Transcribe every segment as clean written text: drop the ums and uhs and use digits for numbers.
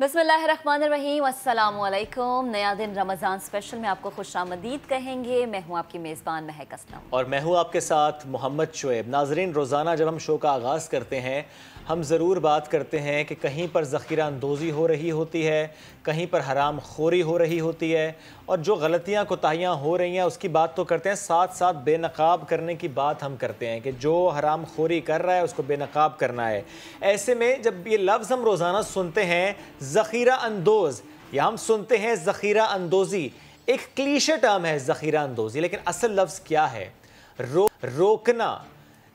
बिस्मिल्लाहिर्रहमानिर्रहीम, अस्सलामुअलैकुम। नया दिन रमज़ान स्पेशल में आपको खुशामदीद कहेंगे। मैं हूँ आपकी मेज़बान महक असलम और मैं हूँ आपके साथ मोहम्मद शुएब। नाजरीन, रोज़ाना जब हम शो का आगाज़ करते हैं हम ज़रूर बात करते हैं कि कहीं पर ज़ख़ीरा अंदोज़ी हो रही होती है, कहीं पर हराम खोरी हो रही होती है, और जो गलतियाँ कोताहियाँ हो रही हैं उसकी बात तो करते हैं, साथ साथ बेनकाब करने की बात हम करते हैं कि जो हराम खोरी कर रहा है उसको बेनकाब करना है। ऐसे में जब ये लफ्ज़ हम रोज़ाना सुनते हैं ज़ख़ीरा अंदोज़, या हम सुनते हैं ज़ख़ीरा अंदोज़ी, एक क्लीशे टर्म है ज़ख़ीरा अंदोज़ी, लेकिन असल लफ्ज़ क्या है? रोकना।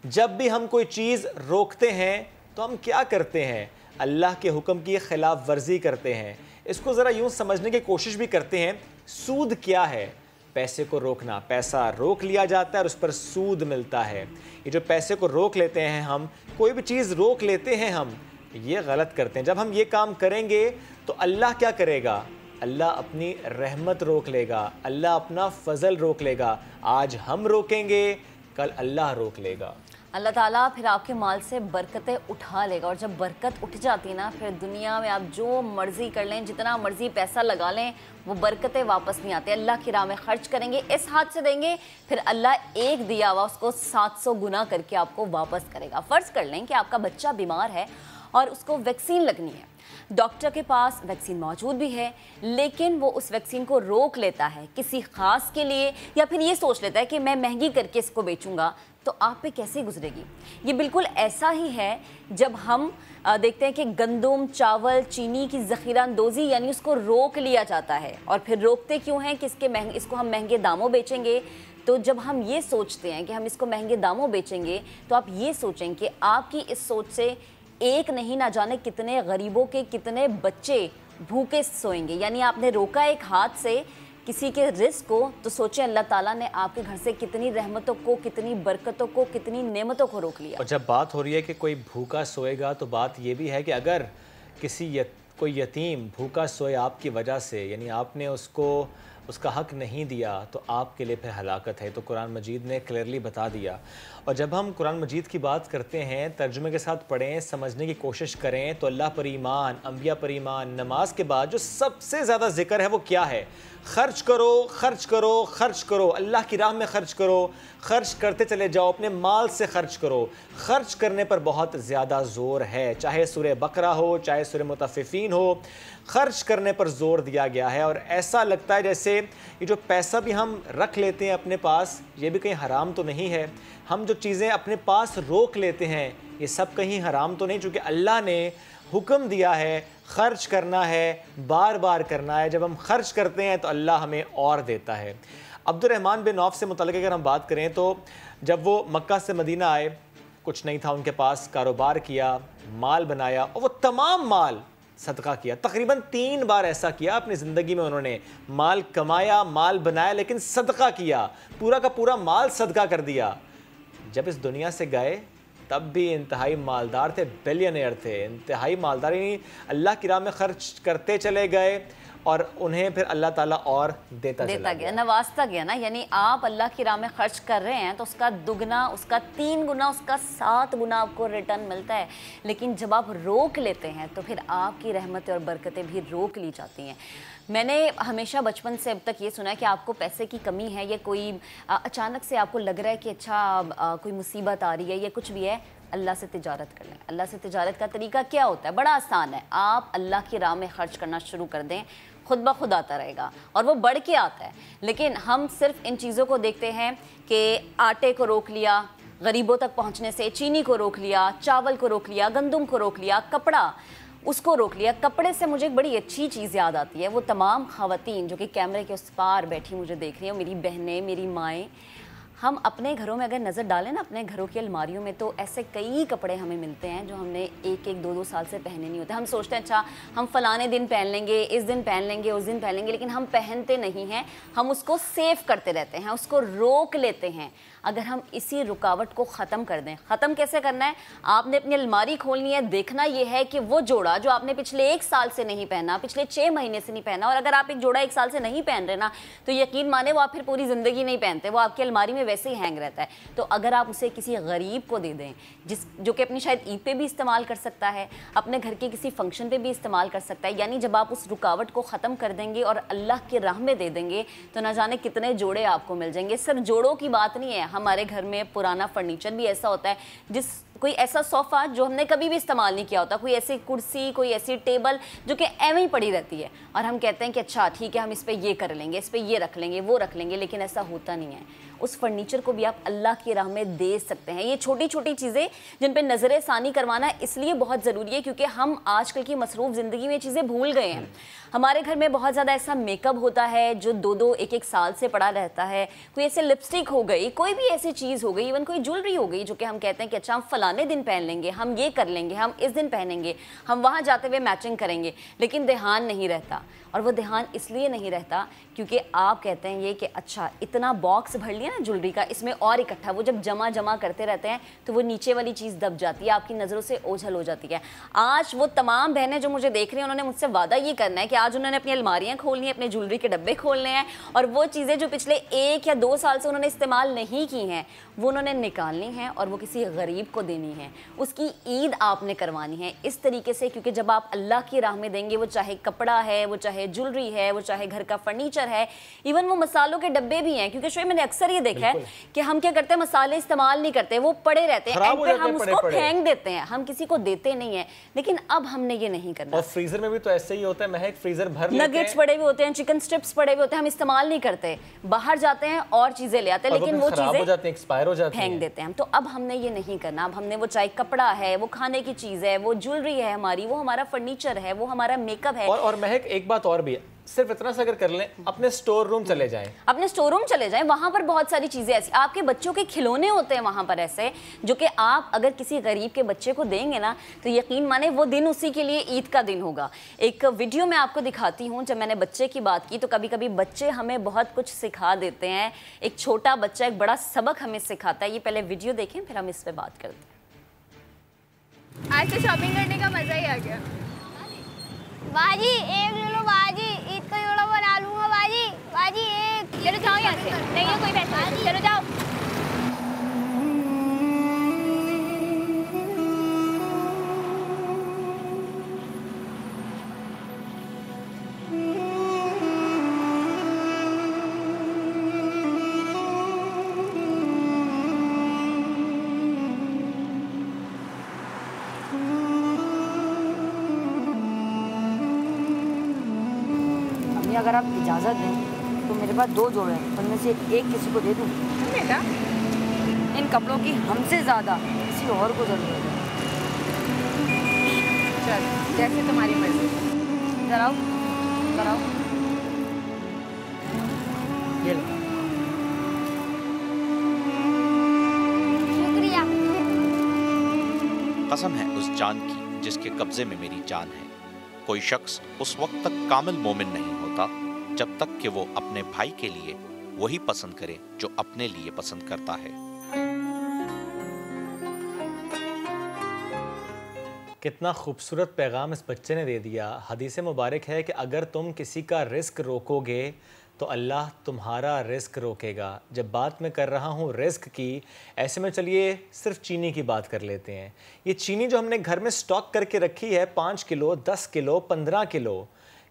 जब भी हम कोई चीज़ रोकते हैं तो हम क्या करते हैं? अल्लाह के हुक्म की ख़िलाफ़ वर्जी करते हैं। इसको ज़रा यूँ समझने की कोशिश भी करते हैं। सूद क्या है? पैसे को रोकना। पैसा रोक लिया जाता है और उस पर सूद मिलता है। ये जो पैसे को रोक लेते हैं हम, कोई भी चीज़ रोक लेते हैं हम, ये गलत करते हैं। जब हम ये काम करेंगे तो अल्लाह क्या करेगा? अल्लाह अपनी रहमत रोक लेगा, अल्लाह अपना फ़ज़ल रोक लेगा। आज हम रोकेंगे, कल अल्लाह रोक लेगा। अल्लाह ताला फिर आपके माल से बरकतें उठा लेगा, और जब बरकत उठ जाती है ना, फिर दुनिया में आप जो मर्ज़ी कर लें, जितना मर्ज़ी पैसा लगा लें, वो बरकतें वापस नहीं आती। अल्लाह की राह में ख़र्च करेंगे, इस हाथ से देंगे, फिर अल्लाह एक दिया हुआ उसको 700 गुना करके आपको वापस करेगा। फ़र्ज़ कर लें कि आपका बच्चा बीमार है और उसको वैक्सीन लगनी है, डॉक्टर के पास वैक्सीन मौजूद भी है, लेकिन वो उस वैक्सीन को रोक लेता है किसी ख़ास के लिए, या फिर ये सोच लेता है कि मैं महंगी करके इसको बेचूंगा, तो आप पे कैसे गुजरेगी? ये बिल्कुल ऐसा ही है जब हम देखते हैं कि गंदम, चावल, चीनी की ज़ख़ीरा अंदोज़ी यानी उसको रोक लिया जाता है। और फिर रोकते क्यों हैं कि इसको हम महंगे दामों बेचेंगे। तो जब हम ये सोचते हैं कि हम इसको महंगे दामों बेचेंगे, तो आप ये सोचें कि आपकी इस सोच से एक नहीं, ना जाने कितने गरीबों के कितने बच्चे भूखे सोएंगे। यानी आपने रोका एक हाथ से किसी के रिज़्क़ को, तो सोचें अल्लाह ताला ने आपके घर से कितनी रहमतों को, कितनी बरकतों को, कितनी नेमतों को रोक लिया। और जब बात हो रही है कि कोई भूखा सोएगा, तो बात ये भी है कि अगर कोई यतीम भूखा सोए आपकी वजह से, यानी आपने उसका हक़ नहीं दिया, तो आपके लिए फिर हलाकत है। तो कुरान मजीद ने क्लियरली बता दिया। और जब हम कुरान मजीद की बात करते हैं, तर्जुमे के साथ पढ़ें, समझने की कोशिश करें, तो अल्लाह पर ईमान, अंबिया पर ईमान, नमाज के बाद जो सबसे ज़्यादा ज़िक्र है वो क्या है? खर्च करो, खर्च करो, खर्च करो, अल्लाह की राह में खर्च करो, खर्च करते चले जाओ, अपने माल से खर्च करो। खर्च करने पर बहुत ज़्यादा ज़ोर है, चाहे सूरह बकरा हो, चाहे सूरह मुतफ़्फ़िफ़ीन हो, खर्च करने पर ज़ोर दिया गया है। और ऐसा लगता है जैसे ये जो पैसा भी हम रख लेते हैं अपने पास, ये भी कहीं हराम तो नहीं है। हम जो चीज़ें अपने पास रोक लेते हैं, ये सब कहीं हराम तो नहीं, चूँकि अल्लाह ने हुक्म दिया है ख़र्च करना है, बार बार करना है। जब हम खर्च करते हैं तो अल्लाह हमें और देता है। अब्दुर्रहमान बिन औफ से मुतल्लिक़ अगर हम बात करें, तो जब वो मक्का से मदीना आए, कुछ नहीं था उनके पास, कारोबार किया, माल बनाया, और वो तमाम माल सदका किया। तकरीबन 3 बार ऐसा किया अपनी ज़िंदगी में, उन्होंने माल कमाया, माल बनाया, लेकिन सदका किया, पूरा का पूरा माल सदका कर दिया। जब इस दुनिया से गए तब भी इंतहाई मालदार थे, बिलियनियर थे, इंतहाई मालदार, यानी अल्लाह की राह में खर्च करते चले गए और उन्हें फिर अल्लाह ताला और देता गया, नवाजता गया ना। यानी आप अल्लाह की राह में खर्च कर रहे हैं तो उसका दुगना, उसका 3 गुना, उसका 7 गुना आपको रिटर्न मिलता है। लेकिन जब आप रोक लेते हैं तो फिर आपकी रहमतें और बरकतें भी रोक ली जाती हैं। मैंने हमेशा बचपन से अब तक ये सुना है कि आपको पैसे की कमी है, या कोई अचानक से आपको लग रहा है कि अच्छा कोई मुसीबत आ रही है या कुछ भी है, अल्लाह से तिजारत कर लें। अल्लाह से तिजारत का तरीका क्या होता है? बड़ा आसान है। आप अल्लाह की राह में ख़र्च करना शुरू कर दें, खुद ब खुद आता रहेगा, और वो बढ़ के आता है। लेकिन हम सिर्फ इन चीज़ों को देखते हैं कि आटे को रोक लिया गरीबों तक पहुँचने से, चीनी को रोक लिया, चावल को रोक लिया, गंदम को रोक लिया, कपड़ा उसको रोक लिया। कपड़े से मुझे एक बड़ी अच्छी चीज़ याद आती है। वो तमाम ख़वातीन जो कि कैमरे के उस पार बैठी मुझे देख रही हैं, मेरी बहनें, मेरी माएँ, हम अपने घरों में अगर नज़र डालें ना, अपने घरों की अलमारियों में, तो ऐसे कई कपड़े हमें मिलते हैं जो हमने 1-1, 2-2 साल से पहने नहीं होते। हम सोचते हैं अच्छा हम फ़लाने दिन पहन लेंगे, इस दिन पहन लेंगे, उस दिन पहन लेंगे, लेकिन हम पहनते नहीं हैं। हम उसको सेव करते रहते हैं, उसको रोक लेते हैं। अगर हम इसी रुकावट को ख़त्म कर दें, ख़त्म कैसे करना है? आपने अपनी अलमारी खोलनी है, देखना ये है कि वो जोड़ा जो आपने पिछले 1 साल से नहीं पहना, पिछले 6 महीने से नहीं पहना, और अगर आप एक जोड़ा 1 साल से नहीं पहन रहे ना, तो यकीन माने वो आप फिर पूरी ज़िंदगी नहीं पहनते, वो आपकी अलमारी में वैसे ही हैंग रहता है। तो अगर आप उसे किसी गरीब को दे दें, जो कि अपनी शायद ईद पे भी इस्तेमाल कर सकता है, अपने घर के किसी फंक्शन पे भी इस्तेमाल कर सकता है, यानी जब आप उस रुकावट को ख़त्म कर देंगे और अल्लाह की राह में दे देंगे तो ना जाने कितने जोड़े आपको मिल जाएंगे। सिर्फ जोड़ों की बात नहीं है, हमारे घर में पुराना फर्नीचर भी ऐसा होता है, कोई ऐसा सोफ़ा जो हमने कभी भी इस्तेमाल नहीं किया होता, कोई ऐसी कुर्सी, कोई ऐसी टेबल जो कि एवं ही पड़ी रहती है, और हम कहते हैं कि अच्छा ठीक है हम इस पे ये कर लेंगे, इस पे ये रख लेंगे, वो रख लेंगे, लेकिन ऐसा होता नहीं है। उस फर्नीचर को भी आप अल्लाह की राह में दे सकते हैं। ये छोटी छोटी चीज़ें जिन पे नज़र सानी करवाना इसलिए बहुत ज़रूरी है क्योंकि हम आजकल की मसरूफ़ ज़िंदगी में चीज़ें भूल गए हैं। हमारे घर में बहुत ज़्यादा ऐसा मेकअप होता है जो 2-2, 1-1 साल से पड़ा रहता है। कोई ऐसे लिपस्टिक हो गई, कोई भी ऐसी चीज़ हो गई, इवन कोई ज्वेलरी हो गई जो कि हम कहते हैं कि अच्छा हम फलाने दिन पहन लेंगे, हम ये कर लेंगे, हम इस दिन पहनेंगे, हम वहाँ जाते हुए मैचिंग करेंगे, लेकिन ध्यान नहीं रहता। और वो ध्यान इसलिए नहीं रहता क्योंकि आप कहते हैं ये कि अच्छा इतना बॉक्स भर लिया ना ज्वेलरी का, इसमें और इकट्ठा, वो जब जमा करते रहते हैं तो वो नीचे वाली चीज़ दब जाती है, आपकी नज़रों से ओझल हो जाती है। आज वो तमाम बहनें जो मुझे देख रही हैं उन्होंने मुझसे वादा ये करना है कि आज उन्होंने अपनी अलमारियाँ खोलनी है, अपने ज्वेलरी के डब्बे खोलने हैं, और वो चीज़ें जो पिछले 1 या 2 साल से उन्होंने इस्तेमाल नहीं की हैं वो उन्होंने निकालनी है और वो किसी गरीब को देनी है, उसकी ईद आपने करवानी है इस तरीके से। क्योंकि जब आप अल्लाह की राह में देंगे, वो चाहे कपड़ा है, वो चाहे ज्वेलरी है, वो चाहे घर का फर्नीचर है, इवन वो मसालों के डब्बे भी हैं, क्योंकि शोएब मैंने अक्सर ये देखा है कि हम क्या करते हैं, मसाले इस्तेमाल नहीं करते, वो पड़े रहते हैं, एंड पे हम उसको फेंक देते हैं, हम किसी को देते नहीं है। लेकिन अब हमने ये नहीं करना। और फ्रीजर में भी तो ऐसे ही होता है महक, फ्रीजर भर लेते हैं, नगेट्स पड़े हुए होते हैं, चिकन स्ट्रिप्स पड़े हुए होते हैं, हम इस्तेमाल नहीं करते, बाहर जाते हैं और चीजें ले आते हैं, लेकिन वो चीजें हो जाती हैं, एक्सपायर हो जाती हैं, फेंक देते हैं हम। तो अब हमने ये नहीं करना। अब हमने, वो चाहे कपड़ा है, वो खाने की चीज है, वो ज्वेलरी है हमारी, वो हमारा फर्नीचर है, वो हमारा मेकअप है। और महक एक बात और भी है, सिर्फ इतना सा अगर कर लें, अपने स्टोर रूम चले जाएं, अपने स्टोर रूम चले जाएं, वहां पर बहुत सारी चीजें ऐसी, आपके बच्चों के खिलौने होते हैं वहां पर ऐसे, जो कि आप अगर किसी गरीब के बच्चे को देंगे ना तो यकीन माने वो दिन उसी के लिए ईद का दिन होगा। एक वीडियो मैं आपको दिखाती हूँ, जब मैंने बच्चे की बात की तो कभी कभी बच्चे हमें बहुत कुछ सिखा देते हैं। एक छोटा बच्चा एक बड़ा सबक हमें सिखाता है। ये पहले वीडियो देखें फिर हम इस पर बात करते हैं। आज तो शॉपिंग करने का मजा ही आ गया। बाजी एक ले लो बाजी, ईद का जोड़ा बना लूंगा बाजी। बाजी एक। चलो जाओ यहाँ से, नहीं है कोई पैसा, चलो जाओ। अगर आप इजाज़त दें तो मेरे पास 2 जोड़े हैं, उनमें से एक किसी को दे दूँ। बेटा इन कपड़ों की हमसे ज़्यादा किसी और को ज़रूरत है। चल जैसे तुम्हारी मर्जी। इधर आओ, इधर आओ। ये लो। शुक्रिया। कसम है उस जान की जिसके कब्जे में मेरी जान है। कोई शख्स उस वक्त तक कामिल मोमिन नहीं होता जब तक कि वो अपने भाई के लिए वही पसंद करे जो अपने लिए पसंद करता है। कितना खूबसूरत पैगाम इस बच्चे ने दे दिया। हदीस मुबारक है कि अगर तुम किसी का रिस्क रोकोगे तो अल्लाह तुम्हारा रिस्क रोकेगा। जब बात मैं कर रहा हूँ रिस्क की, ऐसे में चलिए सिर्फ चीनी की बात कर लेते हैं। ये चीनी जो हमने घर में स्टॉक करके रखी है 5 किलो, 10 किलो, 15 किलो,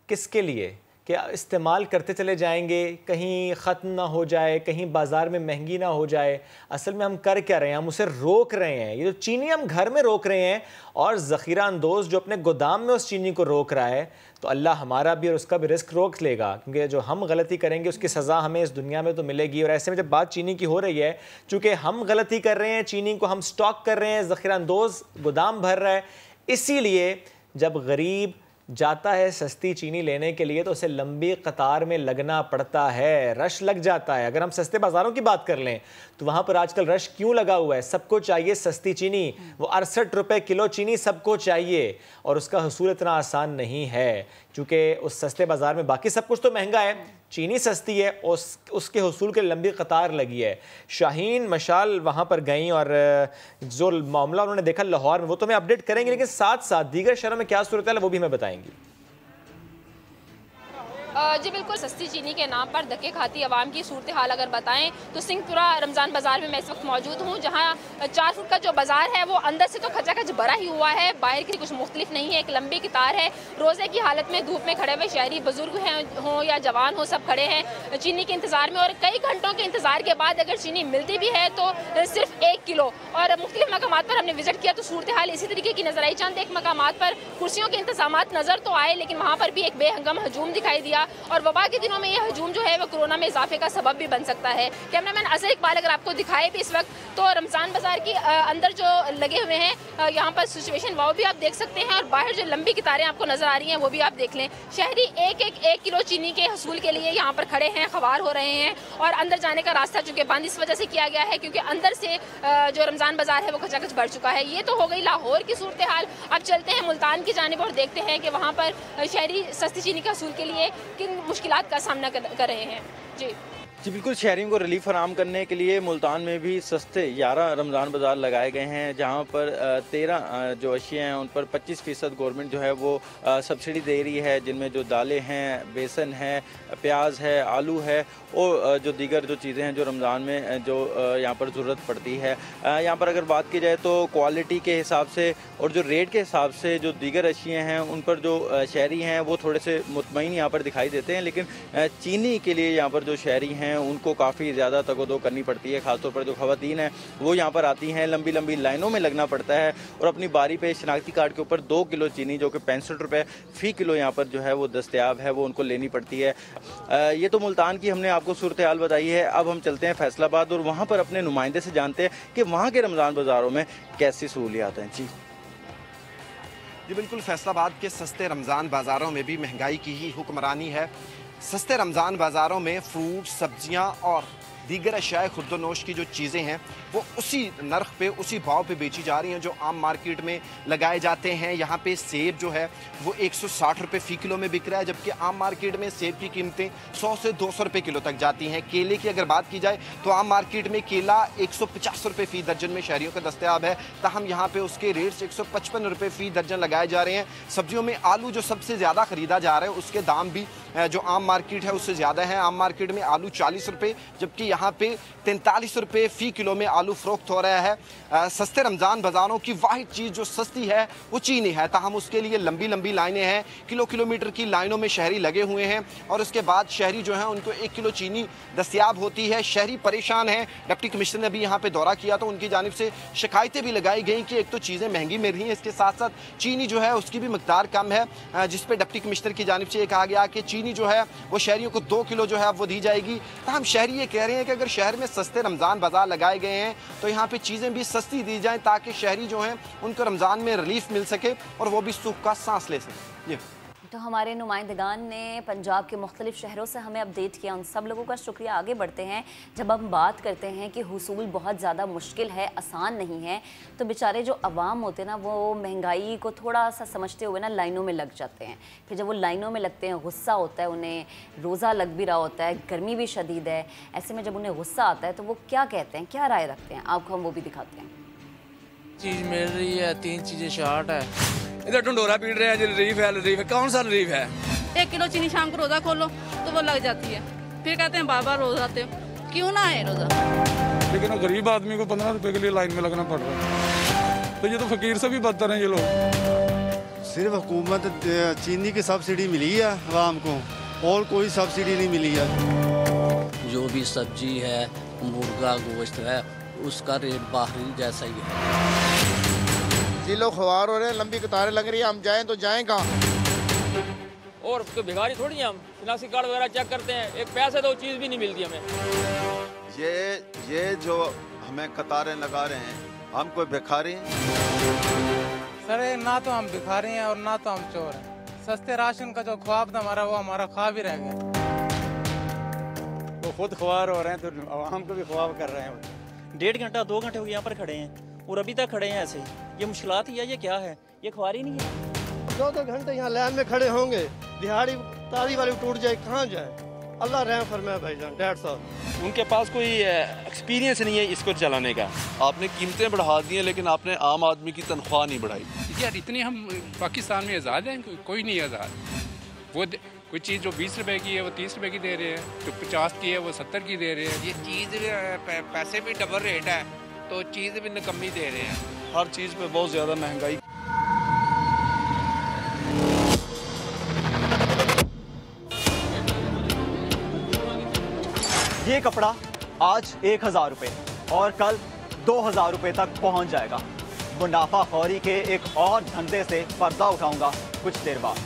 किसके लिए? कि इस्तेमाल करते चले जाएंगे, कहीं ख़त्म ना हो जाए, कहीं बाज़ार में महंगी ना हो जाए। असल में हम कर क्या रहे हैं? हम उसे रोक रहे हैं। ये जो चीनी हम घर में रोक रहे हैं और ज़ख़ीरा अंदोज़ जो अपने गोदाम में उस चीनी को रोक रहा है, तो अल्लाह हमारा भी और उसका भी रिस्क रोक लेगा, क्योंकि जो हम गलती करेंगे उसकी सज़ा हमें इस दुनिया में तो मिलेगी। और ऐसे में जब बात चीनी की हो रही है, चूँकि हम गलती कर रहे हैं, चीनी को हम स्टॉक कर रहे हैं, ज़ख़ीरा अंदोज़ गोदाम भर रहा है, इसीलिए जब गरीब जाता है सस्ती चीनी लेने के लिए तो उसे लंबी कतार में लगना पड़ता है, रश लग जाता है। अगर हम सस्ते बाज़ारों की बात कर लें तो वहाँ पर आजकल रश क्यों लगा हुआ है? सबको चाहिए सस्ती चीनी, वो 68 रुपये किलो चीनी सबको चाहिए, और उसका हुसूल इतना आसान नहीं है, क्योंकि उस सस्ते बाज़ार में बाकी सब कुछ तो महंगा है, चीनी सस्ती है, उसके हुसूल के लंबी कतार लगी है। शाहीन मशाल वहाँ पर गई और जो मामला उन्होंने देखा लाहौर में, वो तो हमें अपडेट करेंगे, लेकिन साथ साथ दीगर शहरों में क्या सूरत है वो भी हमें बताएंगी। जी बिल्कुल, सस्ती चीनी के नाम पर धक्के खाती आवाम की सूरत हाल अगर बताएं तो सिंहपुरा रमज़ान बाज़ार में मैं इस वक्त मौजूद हूँ, जहाँ 4 फुट का जो बाज़ार है वो अंदर से तो खचाखच भरा ही हुआ है, बाहर की कुछ मुख्तलिफ नहीं है। एक लंबी कतार है, रोज़े की हालत में धूप में खड़े हुए शहरी, बुजुर्ग हों या जवान हो, सब खड़े हैं चीनी के इंतज़ार में। और कई घंटों के इंतज़ार के बाद अगर चीनी मिलती भी है तो सिर्फ 1 किलो। और मुख्तलिफ मकामात पर हमने विजिट किया तो सूरत हाल इसी तरीके की नजर आई। चंद एक मकामात पर कुर्सियों के इंतजामात नज़र तो आए, लेकिन वहाँ पर भी एक बेहंगम हजूम दिखाई दिया। और वबा के दिनों में ये हजूम जो है वो कोरोना में इजाफे का सबब भी बन सकता है। कैमरामैन अजहर इकबाल अगर आपको दिखाए भी इस वक्त तो रमज़ान बाज़ार की अंदर जो लगे हुए हैं यहाँ पर सिचुएशन वो भी आप देख सकते हैं, और बाहर जो लंबी कतारें आपको नज़र आ रही हैं वो भी आप देख लें। शहरी एक किलो चीनी के हसूल के लिए यहाँ पर खड़े हैं, खवार हो रहे हैं। और अंदर जाने का रास्ता चूँकि बंद इस वजह से किया गया है क्योंकि अंदर से जो रमज़ान बाज़ार है वो खचाखच भर चुका है। ये तो हो गई लाहौर की सूरत हाल। अब चलते हैं मुल्तान की जानिब और देखते हैं कि वहाँ पर शहरी सस्ती चीनी के हसूल के लिए किन मुश्किलात का सामना कर रहे हैं। जी बिल्कुल, शहरियों को रिलीफ फराम करने के लिए मुल्तान में भी सस्ते 11 रमज़ान बाज़ार लगाए गए हैं, जहां पर 13 जो अशिया हैं उन पर 25% गवर्नमेंट जो है वो सब्सिडी दे रही है, जिनमें जो दालें हैं, बेसन है, प्याज है, आलू है और जो दीगर जो चीज़ें हैं जो रमज़ान में जो यहाँ पर ज़रूरत पड़ती है। यहाँ पर अगर बात की जाए तो क्वालिटी के हिसाब से और जो रेट के हिसाब से जो दीगर अशिया हैं उन पर जो शहरी हैं वो थोड़े से मुतमईन यहाँ पर दिखाई देते हैं, लेकिन चीनी के लिए यहाँ पर जो शहरी हैं उनको काफ़ी ज़्यादा तगोदो करनी पड़ती है। ख़ासतौर पर जो ख़वातीन हैं वो यहाँ पर आती हैं, लंबी लंबी लाइनों में लगना पड़ता है और अपनी बारी पे शनाख्ती कार्ड के ऊपर 2 किलो चीनी जो कि 65 रुपये फ़ी किलो यहाँ पर जो है वो दस्तयाब है, वो उनको लेनी पड़ती है। ये तो मुल्तान की हमने आपको सूरत हाल बताई है। अब हम चलते हैं फैसलाबाद और वहाँ पर अपने नुमाइंदे से जानते हैं कि वहाँ के रमज़ान बाज़ारों में कैसी सहूलियात हैं। जी बिल्कुल, फैसलाबाद के सस्ते रमज़ान बाज़ारों में भी महंगाई की ही हुक्मरानी है। सस्ते रमज़ान बाज़ारों में फ्रूट, सब्जियां और दीगर अशियाए खुर्दोनोश की जो चीज़ें हैं वो उसी नर्ख पे, उसी भाव पे बेची जा रही हैं जो आम मार्केट में लगाए जाते हैं। यहाँ पे सेब जो है वो 160 रुपये फ़ी किलो में बिक रहा है, जबकि आम मार्केट में सेब की कीमतें 100 से 200 रुपये किलो तक जाती हैं। केले की अगर बात की जाए तो आम मार्केट में केला 150 रुपये फ़ी दर्जन में शहरियों का दस्तयाब है, ताहम यहाँ पे उसके रेट्स 155 रुपये फ़ी दर्जन लगाए जा रहे हैं। सब्जियों में आलू जो सबसे ज़्यादा ख़रीदा जा रहा है उसके दाम भी जो आम मार्केट है उससे ज़्यादा है। आम मार्केट में आलू 40 रुपये, जबकि यहाँ पे 43 रुपये फ़ी किलो में आलू फ़रोख्त हो रहा है। सस्ते रमज़ान बाज़ारों की वाहिद चीज़ जो सस्ती है वो चीनी है, ताहम उसके लिए लंबी लंबी लाइनें हैं, किलोमीटर की लाइनों में शहरी लगे हुए हैं और उसके बाद शहरी जो है उनको 1 किलो चीनी दस्तयाब होती है। शहरी परेशान हैं। डिप्टी कमिश्नर ने भी यहाँ पर दौरा किया तो उनकी जानिब से शिकायतें भी लगाई गई कि एक तो चीज़ें महंगी मिल रही हैं, इसके साथ साथ चीनी जो है उसकी भी मकदार कम है, जिस पर डिप्टी कमिश्नर की जानिब से ये कहा गया कि चीनी जो है वो शहरियों को 2 किलो जो है वो दी जाएगी। तो हम शहरी ये कह रहे हैं कि अगर शहर में सस्ते रमज़ान बाज़ार लगाए गए हैं तो यहाँ पे चीज़ें भी सस्ती दी जाएं ताकि शहरी जो हैं उनको रमज़ान में रिलीफ मिल सके और वो भी सुख का सांस ले सके। ये तो हमारे नुमाइंदगान ने पंजाब के मुख्तलिफ शहरों से हमें अपडेट किया, उन सब लोगों का शुक्रिया। आगे बढ़ते हैं। जब हम बात करते हैं कि हुसूल बहुत ज़्यादा मुश्किल है, आसान नहीं है, तो बेचारे जो अवाम होते हैं ना वो महंगाई को थोड़ा सा समझते हुए ना लाइनों में लग जाते हैं। फिर जब वो लाइनों में लगते हैं, गुस्सा होता है उन्हें, रोज़ा लग भी रहा होता है, गर्मी भी शदीद है, ऐसे में जब उन्हें गुस्सा आता है तो वो क्या कहते हैं, क्या राय रखते हैं, आपको हम वो भी दिखाते हैं। चीज़ मिल रही है, 3 चीज़ें शॉर्ट है, इधर ढंडोरा पीट रहे हैं, रिलीफ है, कौन सा रिलीफ है? 1 किलो चीनी शाम को रोज़ा खोलो तो वो लग जाती है, फिर कहते हैं बार-बार रोज़ा आते हो, क्यों ना है रोज़ा। लेकिन गरीब आदमी को 15 रुपए के लिए लाइन में लगना पड़ रहा है, तो ये तो फकीर से भी बदतर हैं ये लोग। सिर्फ हुकूमत चीनी की सब्सिडी मिली है आवाम को, और कोई सब्सिडी नहीं मिली है। जो भी सब्जी है, मुर्गा गोश्त है, उसका रेट बाहरी जैसा ही है। जी लोग ख्वार हो रहे हैं, लंबी कतारें लग रही है, हम जाएं तो जाएं कहाँ? और तो भिखारी थोड़ी हैं हम, शनाख्ती कार्ड वगैरह चेक करते हैं, एक पैसे तो चीज़ भी नहीं मिलती हमें। ये जो हमें कतारें लगा रहे हैं, हम कोई भिखारी सर? ना तो हम भिखारी हैं और ना तो हम चोर हैं। सस्ते राशन का जो ख्वाब था हमारा, वो हमारा ख्वाब ही रह गया। तो खुद ख्वार हो रहे हैं तो आवाम को भी ख्वाब कर रहे हैं। 1.5 घंटा 2 घंटे हो गए यहाँ पर खड़े हैं और अभी तक खड़े हैं ऐसे। ये मुश्किलात ही है, ये क्या है? ये ख्वारी नहीं है। 2 घंटे यहाँ लाइन में खड़े होंगे, दिहाड़ी तारी वाली टूट जाए, कहाँ जाए? अल्लाह रहम फरमाए भाईजान। 1.5 साल उनके पास कोई एक्सपीरियंस नहीं है इसको चलाने का। आपने कीमतें बढ़ा दी हैं लेकिन आपने आम आदमी की तनख्वाह नहीं बढ़ाई। यार इतने हम पाकिस्तान में आज़ाद हैं, कोई नहीं आज़ाद। वो कोई चीज़ जो 20 रुपए की है वो 30 रुपए की दे रहे हैं, जो 50 की है वो 70 की दे रहे हैं। ये चीज़ पैसे भी डबल रेट है तो चीज़ भी निकम्मी दे रहे हैं। हर चीज़ पे बहुत ज़्यादा महंगाई। ये कपड़ा आज 1000 रुपये और कल 2000 रुपये तक पहुंच जाएगा। मुनाफाखोरी के एक और धंधे से पर्दा उठाऊंगा कुछ देर बाद।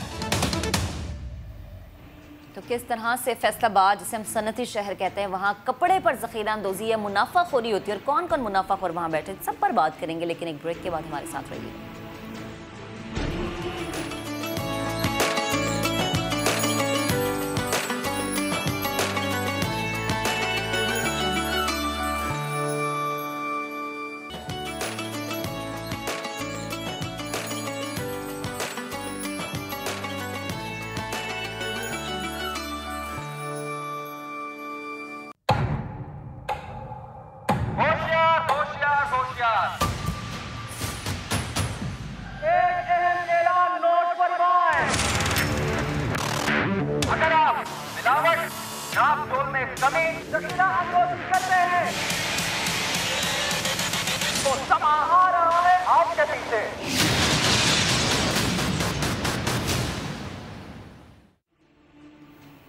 तो किस तरह से फैसलाबाद, जिसे हम सनती शहर कहते हैं, वहाँ कपड़े पर ज़ख़ीरा अंदोज़ी या मुनाफाखोरी होती है और कौन कौन मुनाफाखोर वहाँ बैठे, सब पर बात करेंगे, लेकिन एक ब्रेक के बाद हमारे साथ रहिए।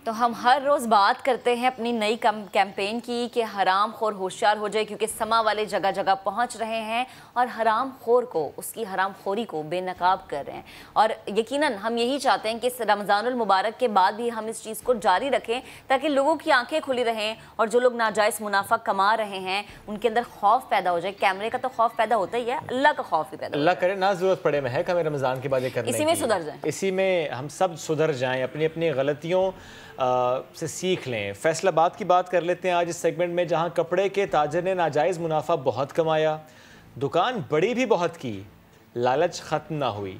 तो हम हर रोज़ बात करते हैं अपनी नई कैंपेन की कि हराम खोर होशियार हो जाए, क्योंकि समा वाले जगह जगह पहुंच रहे हैं और हराम खोर को, उसकी हराम खोरी को बेनकाब कर रहे हैं। और यकीनन हम यही चाहते हैं कि इस रमज़ानुल मुबारक के बाद भी हम इस चीज़ को जारी रखें ताकि लोगों की आंखें खुली रहें और जो लोग नाजायज़ मुनाफा कमा रहे हैं उनके अंदर खौफ पैदा हो जाए। कैमरे का तो खौफ पैदा होता ही है, अल्लाह का खौफ भी पैदा, अल्लाह करे ना ज़रूरत पड़े महक हमें रमज़ान के बाद करने इसी में सुधर जाए, इसी में हम सब सुधर जाएं, अपनी अपनी गलतियों से सीख लें। फैसलाबाद की बात कर लेते हैं आज इस सेगमेंट में, जहां कपड़े के ताजर ने नाजायज़ मुनाफा बहुत कमाया, दुकान बड़ी भी बहुत की, लालच ख़त्म ना हुई,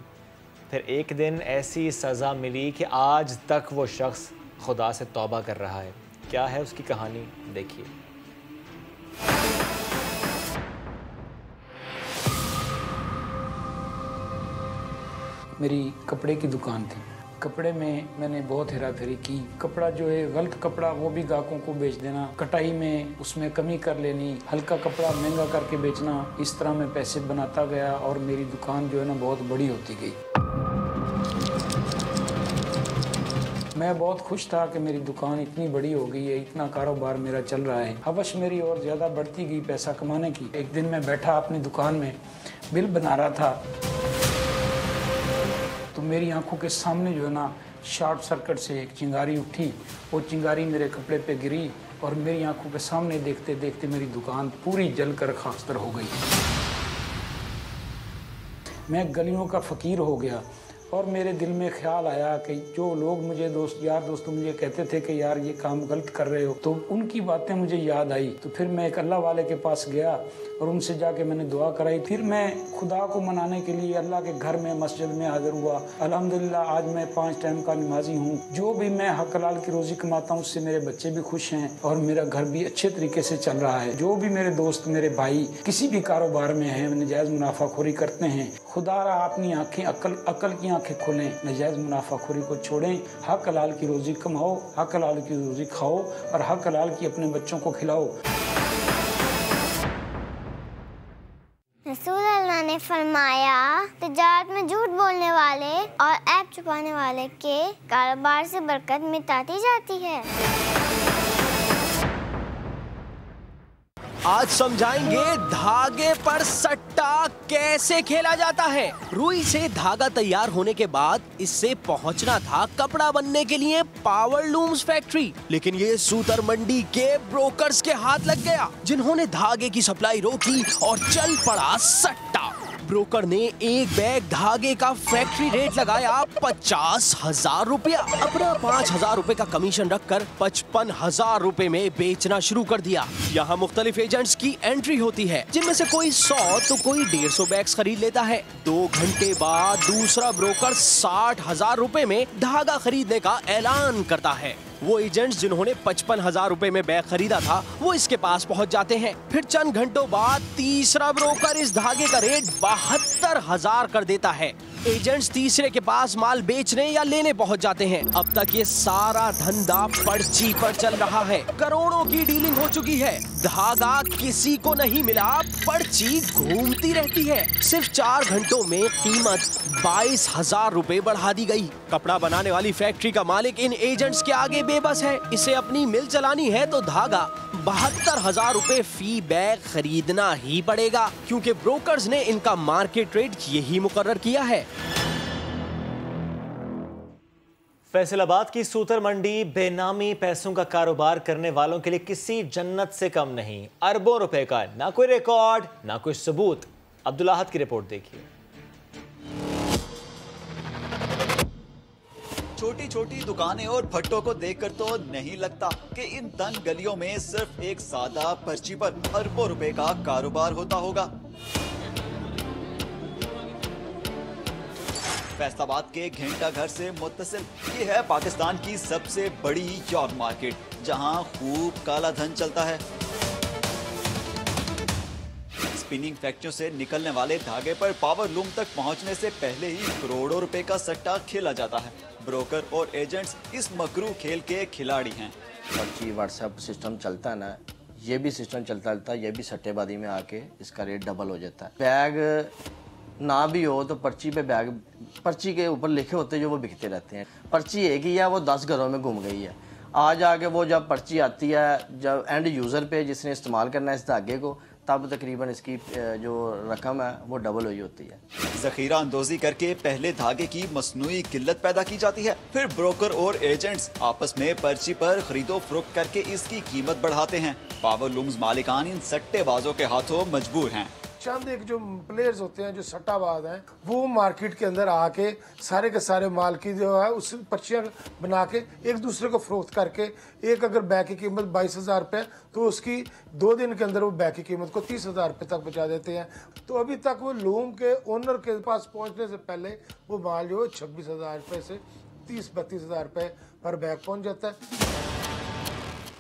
फिर एक दिन ऐसी सज़ा मिली कि आज तक वो शख्स खुदा से तौबा कर रहा है। क्या है उसकी कहानी, देखिए। मेरी कपड़े की दुकान थी। कपड़े में मैंने बहुत हेरा फेरी की। कपड़ा जो है गलत कपड़ा वो भी ग्राहकों को बेच देना, कटाई में उसमें कमी कर लेनी, हल्का कपड़ा महंगा करके बेचना, इस तरह मैं पैसे बनाता गया और मेरी दुकान जो है ना बहुत बड़ी होती गई। मैं बहुत खुश था कि मेरी दुकान इतनी बड़ी हो गई है, इतना कारोबार मेरा चल रहा है। हवस मेरी और ज़्यादा बढ़ती गई पैसा कमाने की। एक दिन मैं बैठा अपनी दुकान में बिल बना रहा था तो मेरी आंखों के सामने जो है ना शॉर्ट सर्किट से एक चिंगारी उठी। वो चिंगारी मेरे कपड़े पे गिरी और मेरी आंखों के सामने देखते देखते मेरी दुकान पूरी जलकर खाकस्तर हो गई। मैं गलियों का फ़कीर हो गया और मेरे दिल में ख्याल आया कि जो लोग मुझे यार दोस्तों मुझे कहते थे कि यार ये काम गलत कर रहे हो, तो उनकी बातें मुझे याद आई। तो फिर मैं एक अल्लाह वाले के पास गया और उनसे जाके मैंने दुआ कराई। फिर मैं खुदा को मनाने के लिए अल्लाह के घर में मस्जिद में हाजिर हुआ। अल्हम्दुलिल्लाह आज मैं 5 टाइम का नमाजी हूँ। जो भी मैं हक हलाल की रोज़ी कमाता हूँ उससे मेरे बच्चे भी खुश हैं और मेरा घर भी अच्छे तरीके से चल रहा है। जो भी मेरे दोस्त मेरे भाई किसी भी कारोबार में हैं, नजायज़ मुनाफाखोरी करते हैं, खुदा अपनी आँखें अकल की आँखें खोलें, नजायज़ मुनाफाखोरी को छोड़ें, हक हलाल की रोज़ी कमाओ, हक हलाल की रोज़ी खाओ और हक हलाल की अपने बच्चों को खिलाओ। रसूल अल्लाह ने फरमाया, तिजारत में झूठ बोलने वाले और ऐब छुपाने वाले के कारोबार से बरकत मिटाती जाती है। आज समझाएंगे धागे पर सट्टा कैसे खेला जाता है। रुई से धागा तैयार होने के बाद इससे पहुंचना था कपड़ा बनने के लिए पावर लूम्स फैक्ट्री, लेकिन ये सूतर मंडी के ब्रोकर्स के हाथ लग गया, जिन्होंने धागे की सप्लाई रोकी और चल पड़ा सट्टा। ब्रोकर ने एक बैग धागे का फैक्ट्री रेट लगाया 50,000 रुपया। अपना 5,000 रुपए का कमीशन रखकर 55,000 रुपए में बेचना शुरू कर दिया। यहाँ मुख्तलिफ एजेंट्स की एंट्री होती है, जिनमें से कोई 100 तो कोई 150 बैग्स खरीद लेता है। 2 घंटे बाद दूसरा ब्रोकर 60,000 रुपए में धागा खरीदने का ऐलान करता है। वो एजेंट्स जिन्होंने 55,000 रुपए में बैग खरीदा था वो इसके पास पहुंच जाते हैं। फिर चंद घंटों बाद तीसरा ब्रोकर इस धागे का रेट 72,000 कर देता है। एजेंट्स तीसरे के पास माल बेचने या लेने पहुंच जाते हैं। अब तक ये सारा धंधा पर्ची पर चल रहा है। करोड़ों की डीलिंग हो चुकी है। धागा किसी को नहीं मिला, पर्ची घूमती रहती है। सिर्फ 4 घंटों में कीमत 22,000 रुपए बढ़ा दी गई। कपड़ा बनाने वाली फैक्ट्री का मालिक इन एजेंट्स के आगे बेबस है। इसे अपनी मिल चलानी है तो धागा 72,000 रुपए फी बैग खरीदना ही पड़ेगा, क्योंकि ब्रोकर्स ने इनका मार्केट रेट यही मुकर्रर किया है। फैसलाबाद की सूतर मंडी बेनामी पैसों का कारोबार करने वालों के लिए किसी जन्नत से कम नहीं। अरबों रुपए का ना कोई रिकॉर्ड ना कोई सबूत। अब्दुल्ला अहद की रिपोर्ट देखिए। छोटी छोटी दुकानें और भट्टों को देखकर तो नहीं लगता कि इन तंग गलियों में सिर्फ एक सादा पर्ची पर अरबों रुपए का कारोबार होता होगा। फैसलाबाद के घंटा घर से मुत्तसिल ये है पाकिस्तान की सबसे बड़ी यॉर्क मार्केट, जहां खूब काला धन चलता है। स्पिनिंग फैक्ट्रियों से निकलने वाले धागे पर पावर लूम तक पहुंचने से पहले ही करोड़ों रुपए का सट्टा खेला जाता है। ब्रोकर और एजेंट्स इस मकरू खेल के खिलाड़ी हैं। पर्ची व्हाट्सएप सिस्टम चलता है ना, ये भी सिस्टम चलता ये भी सट्टेबाजी में आके इसका रेट डबल हो जाता है। बैग ना भी हो तो पर्ची पे बैग, पर्ची के ऊपर लिखे होते जो वो बिकते रहते हैं। पर्ची एक ही है, वो 10 घरों में घूम गई है। आज आके वो जब पर्ची आती है, जब एंड यूज़र पे जिसने इस्तेमाल करना है इस धागे को, तब तकरीबन इसकी जो रकम है वो डबल हुई होती है। जखीरा अंदोजी करके पहले धागे की मसनूई किल्लत पैदा की जाती है, फिर ब्रोकर और एजेंट्स आपस में पर्ची पर खरीदो फरोख्त करके इसकी कीमत बढ़ाते हैं। पावर लूम्स मालिकान इन सट्टेबाजों के हाथों मजबूर हैं। चंद एक जो प्लेयर्स होते हैं जो सट्टाबाज हैं, वो मार्केट के अंदर आके सारे के सारे माल की जो है उस पर्चियाँ बना के एक दूसरे को फरोख्त करके, एक अगर बैग की कीमत 22,000 रुपये तो उसकी 2 दिन के अंदर वो बैग की कीमत को 30,000 रुपये तक पहुँचा देते हैं। तो अभी तक वो लूम के ओनर के पास पहुँचने से पहले वो माल जो है 26,000 रुपये से 30-32,000 रुपये पर बैग पहुँच जाता है।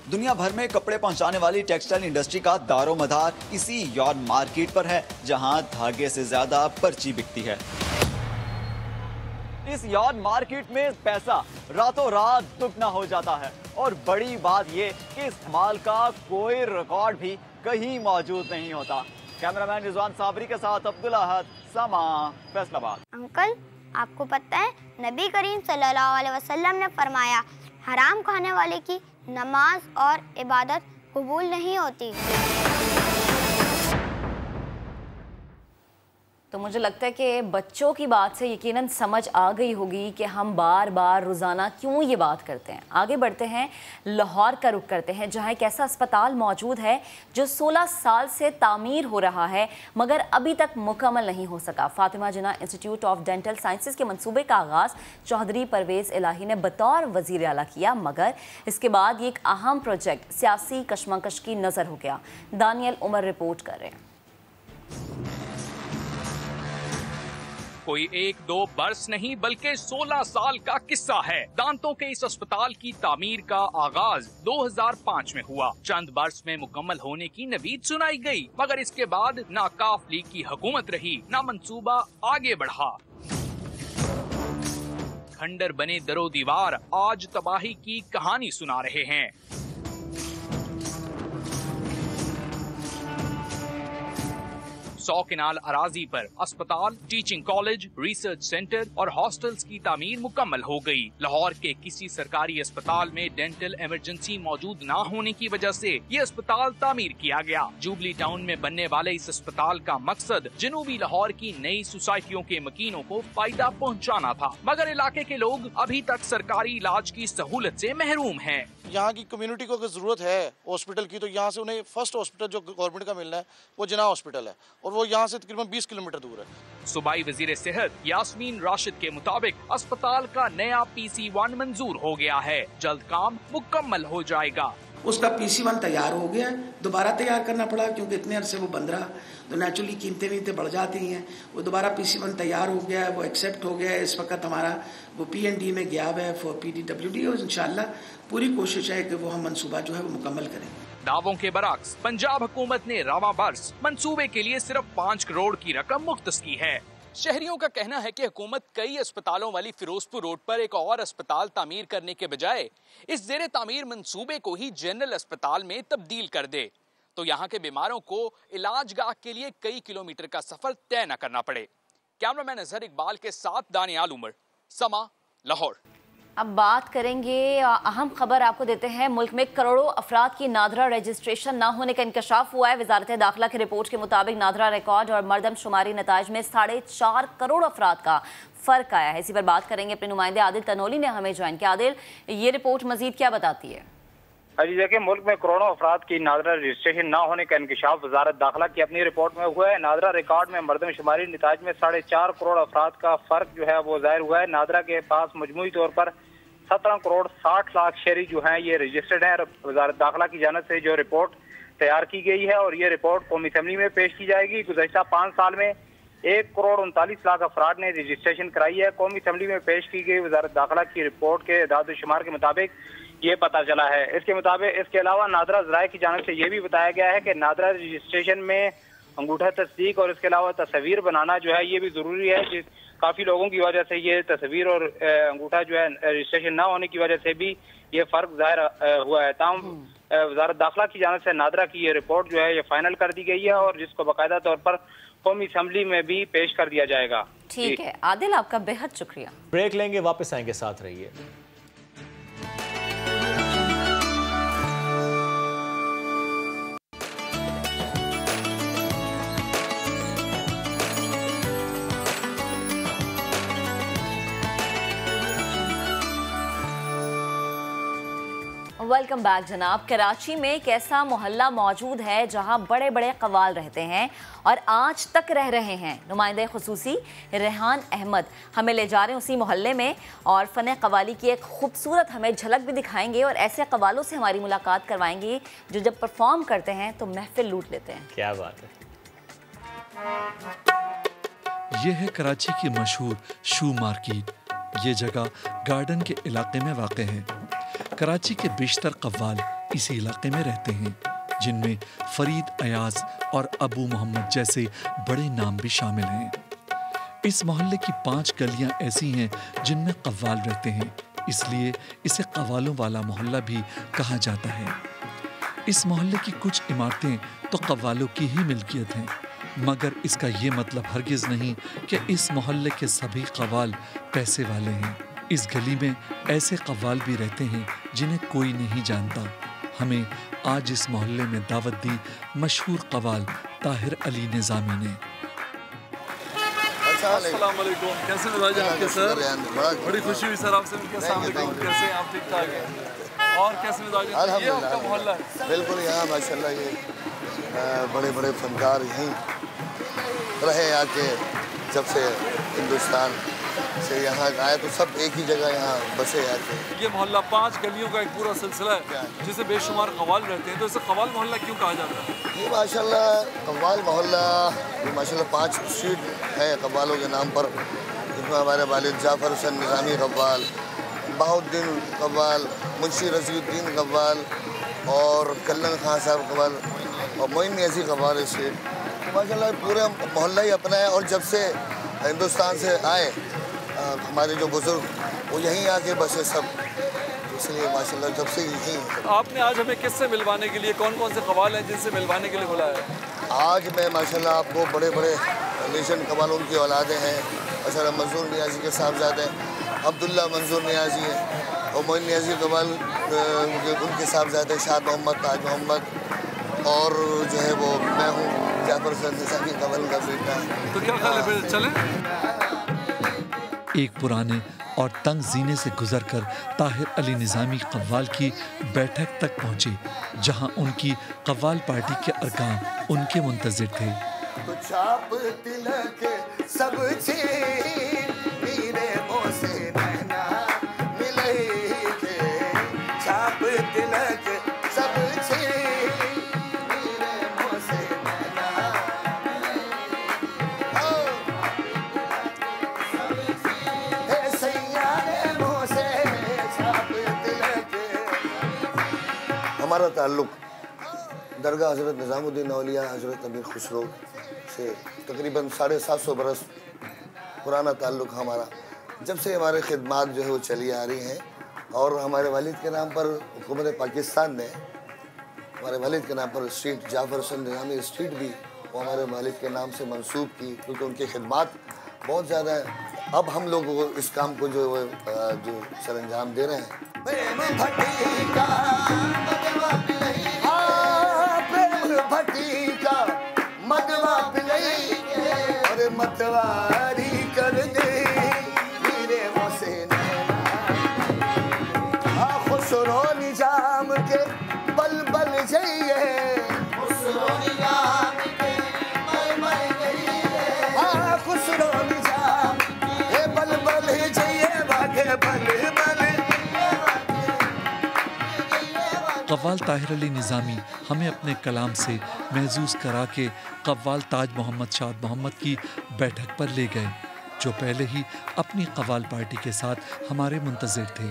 दुनिया भर में कपड़े पहुंचाने वाली टेक्सटाइल इंडस्ट्री का दारोमदार इसी यॉर्क मार्केट पर है, जहां धागे से ज्यादा पर्ची बिकती है। इस यॉर्क मार्केट में पैसा रातों रात दुगना हो जाता है, और बड़ी बात ये कि इस माल का कोई रिकॉर्ड भी कहीं मौजूद नहीं होता। कैमरामैन रिजवान साबरी के साथ अब्दुल्ला अहद, समा, फैसलाबाद। अंकल, आपको पता है नबी करीम सल्लल्लाहु अलैहि वसल्लम ने फरमाया, हराम खाने वाले की नमाज और इबादत कबूल नहीं होती। तो मुझे लगता है कि बच्चों की बात से यकीनन समझ आ गई होगी कि हम बार बार रोज़ाना क्यों ये बात करते हैं। आगे बढ़ते हैं, लाहौर का रुख करते हैं, जहां एक ऐसा अस्पताल मौजूद है जो 16 साल से तामीर हो रहा है मगर अभी तक मुकम्मल नहीं हो सका। फातिमा जिन्ना इंस्टीट्यूट ऑफ डेंटल साइंसेज के मंसूबे का आगाज़ चौधरी परवेज़ इलाही ने बतौर वज़ीर आला किया, मगर इसके बाद ये एक अहम प्रोजेक्ट सियासी कशमकश की नज़र हो गया। दानियल उमर रिपोर्ट कर रहे हैं। कोई 1-2 बरस नहीं बल्कि 16 साल का किस्सा है। दांतों के इस अस्पताल की तामीर का आगाज 2005 में हुआ। चंद बरस में मुकम्मल होने की नवीद सुनाई गई, मगर इसके बाद ना काफ लीग की हुकूमत रही, ना मंसूबा आगे बढ़ा। खंडर बने दरो दीवार आज तबाही की कहानी सुना रहे हैं। सौ किनाल अराजी पर अस्पताल, टीचिंग कॉलेज, रिसर्च सेंटर और हॉस्टल्स की तामीर मुकम्मल हो गई। लाहौर के किसी सरकारी अस्पताल में डेंटल इमरजेंसी मौजूद न होने की वजह से ये अस्पताल तामीर किया गया। जुबली टाउन में बनने वाले इस अस्पताल का मकसद जनूबी लाहौर की नई सोसाइटियों के मकीनों को फायदा पहुंचाना था, मगर इलाके के लोग अभी तक सरकारी इलाज की सहूलत से महरूम हैं। यहाँ की कम्युनिटी को अगर जरूरत है हॉस्पिटल की, तो यहाँ से उन्हें फर्स्ट हॉस्पिटल जो गवर्नमेंट का मिलना है वो जिन्ना हॉस्पिटल है, और वो यहाँ से तकरीबन 20 किलोमीटर दूर है। सूबाई वजीर सेहत यास्मीन राशिद के मुताबिक अस्पताल का नया PC1 मंजूर हो गया है, जल्द काम मुकम्मल हो जाएगा। उसका PC1 तैयार हो गया, दोबारा तैयार करना पड़ा क्योंकि इतने अरसे वो बंद रहा, तो नेचुरली कीमतें भी बढ़ जाती हैं। वो दोबारा PC1 तैयार हो गया, वो एक्सेप्ट हो गया। इस वक्त हमारा वो P&D में गया है फॉर PDWD, और इंशाल्लाह पूरी कोशिश है कि वो हम मंसूबा जो है वो मुकम्मल करें। दावों के बरक्स पंजाब हुकूमत ने रवां बरस मंसूबे के लिए सिर्फ 5 करोड़ की रकम मुख्तस की है। शहरियों का कहना है कि हुकूमत कई अस्पतालों वाली फिरोजपुर रोड पर एक और अस्पताल तामीर करने के बजाय इस जेर तामीर मंसूबे को ही जनरल अस्पताल में तब्दील कर दे, तो यहाँ के बीमारों को इलाज गाह के लिए कई किलोमीटर का सफर तय न करना पड़े। कैमरामैन अजहर इकबाल के साथ दानियाल उमर, समा, लाहौर। अब बात करेंगे अहम खबर आपको देते हैं। मुल्क में करोड़ों अफराद की नादरा रजिस्ट्रेशन न होने का इंकशाफ हुआ है। वजारत दाखिला की रिपोर्ट के मुताबिक नादरा रिकॉर्ड और मरदमशुमारी नताज में 4.5 करोड़ अफराद का फर्क आया है। इसी पर बात करेंगे। अपने नुमाइंदे आदिल तनोली ने हमें ज्वाइन किया। आदिल, ये रिपोर्ट मजीद क्या बताती है? जी देखिए, मुल्क में करोड़ों अफराद की नादरा रजिस्ट्रेशन न होने का इंकशाफ वजारत दाखिला की अपनी रिपोर्ट में हुआ है। नादरा रिकॉर्ड में मरदमशुमारी नताज में 4.5 करोड़ अफराद का फर्क जो है वो जाहिर हुआ है। नादरा के पास मजमूई तौर पर 17 करोड़ 60 लाख शहरी जो हैं ये रजिस्टर्ड हैं। वजारत दाखिला की जानिब से जो रिपोर्ट तैयार की गई है और ये रिपोर्ट कौमी असेंबली में पेश की जाएगी। गुज़श्ता 5 साल में 1 करोड़ 39 लाख अफराद ने रजिस्ट्रेशन कराई है। कौमी असेंबली में पेश की गई वजारत दाखिला की रिपोर्ट के एदाद शुमार के मुताबिक ये पता चला है। इसके अलावा नादरा ज़राए की जानिब से ये भी बताया गया है कि नादरा रजिस्ट्रेशन में अंगूठा तस्दीक और इसके अलावा तस्वीर बनाना जो है ये भी ज़रूरी है। काफ़ी लोगों की वजह से ये तस्वीर और अंगूठा जो है रजिस्ट्रेशन ना होने की वजह से भी ये फ़र्क ज़ाहिर हुआ है। ताहम वजारत दाखिला की जानिब से नादरा की ये रिपोर्ट जो है ये फाइनल कर दी गई है और जिसको बाकायदा तौर पर कौमी असेंबली में भी पेश कर दिया जाएगा। ठीक है आदिल, आपका बेहद शुक्रिया। ब्रेक लेंगे, वापस आएंगे, साथ रहिए। वेलकम बैक जनाब। कराची में एक ऐसा मोहल्ला मौजूद है जहां बड़े बड़े कवाल रहते हैं और आज तक रह रहे हैं। नुमाइंदे खुसूसी रेहान अहमद हमें ले जा रहे हैं उसी मोहल्ले में और फ़न कवाली की एक खूबसूरत हमें झलक भी दिखाएंगे और ऐसे कवालों से हमारी मुलाकात करवाएंगे जो जब परफॉर्म करते हैं तो महफिल लूट लेते हैं। क्या बात है। ये है कराची की मशहूर शू मार्केट। ये जगह गार्डन के इलाके में वाक़ है। कराची के बेशतर कव्वाल इसी इलाके में रहते हैं, जिनमें फरीद अयाज और अबू मोहम्मद जैसे बड़े नाम भी शामिल हैं। इस मोहल्ले की 5 गलियां ऐसी हैं जिनमें कव्वाल रहते हैं, इसलिए इसे कव्वालों वाला मोहल्ला भी कहा जाता है। इस मोहल्ले की कुछ इमारतें तो कव्वालों की ही मिल्कियत हैं, मगर इसका ये मतलब हरगिज़ नहीं कि इस मोहल्ले के सभी कव्वाल पैसे वाले हैं। इस गली में ऐसे कव्वाल भी रहते हैं जिन्हें कोई नहीं जानता। हमें आज इस मोहल्ले में दावत दी मशहूर कव्वाल ताहिर अली निज़ामी ने। अस्सलाम वालेकुम, कैसे मिजाज हैं आपके सर? बड़ी खुशी हुई सर आपसे मिलकर। अस्सलाम वालेकुम, कैसे हैं आप? ठीक ठाक हैं? और कैसे मिजाज हैं? ये आपका मोहल्ला है? बिल्कुल, यहाँ माशाल्लाह ये बड़े बड़े फनकार यहीं रहे आके, जब से हिंदुस्तान से यहाँ आए तो सब एक ही जगह यहाँ बसे आके। ये मोहल्ला 5 गलियों का एक पूरा सिलसिला है जिसे बेशुमार कव्वाल रहते हैं, तो इसे कव्वाल मोहल्ला क्यों कहा जाता है? ये माशाल्लाह कव्वाल मोहल्ला, ये माशाल्लाह 5 स्ट्रीट है कव्वालों के नाम पर, जिसमें हमारे वालिद जाफ़र हुसैन निज़ामी कव्वाल, बहाउद्दीन कव्वाल, मुंशी रज़ीउद्दीन कव्वाल और कल्लन खान साहब कव्वाल और मोइन नियाज़ी कव्वाल स्ट्रीट। माशाल्लाह पूरा मोहल्ला ही अपना है और जब से हिंदुस्तान से आए हमारे जो बुजुर्ग वो यहीं आके बसे सब, इसलिए माशाल्लाह जब से यहीं। आपने आज हमें किससे मिलवाने के लिए, कौन कौन से कव्वाल हैं जिनसे मिलवाने के लिए बुलाया है? आज मैं माशाल्लाह आपको बड़े बड़े नेशन कव्वालों की औलादें हैं। अच्छा, मंजूर नियाज़ी के साहबजादे अब्दुल्ला मंजूर नियाज़ी हैं और मोइन नियाज़ी कव्वाल उनके साहबजादे शाद मोहम्मद, ताज मोहम्मद और जो है वो मैं हूँ जाफ़र हुसैन निज़ामी कव्वाल का बेटा। तो क्या ख्याल है, फिर चलें? एक पुराने और तंग जीने से गुजरकर ताहिर अली निज़ामी कव्वाल की बैठक तक पहुंचे, जहां उनकी कव्वाल पार्टी के अरकान उनके मुंतज़िर थे। तो छाप तिलक सब मेरे मुँह से नैना मिले के, छाप तिलक सब मेरे मुँह से नैना हमारा ताल्लुक़ दरगाह हज़रत निज़ामुद्दीन औलिया हज़रत अमीर खुसरो से तकरीबन 750 बरस पुराना ताल्लुक़ हमारा, जब से हमारे खिदमात जो है वो चली आ रही हैं। और हमारे वालिद के नाम पर हुकूमत पाकिस्तान ने हमारे वालिद के नाम पर स्ट्रीट जाफर हुसैन निज़ामी स्ट्रीट भी वो हमारे वालिद के नाम से मंसूब की, क्योंकि उनकी खिदमात बहुत ज़्यादा है। अब हम लोग इस काम को जो सरअंजाम दे रहे हैं। अरे मतवारी कर दे मेरे मोसे खुसरो निजाम के बल बल जाइए, खुसरो निजाम के बल बल जाइए, खुसरो निजाम के बल बल जाइए, भागे बल बल। कव्वाल ताहिर अली निज़ामी हमें अपने कलाम से महसूस करा के कव्वाल ताज मोहम्मद शाद मोहम्मद की बैठक पर ले गए, जो पहले ही अपनी कव्वाल पार्टी के साथ हमारे मुंतज़िर थे।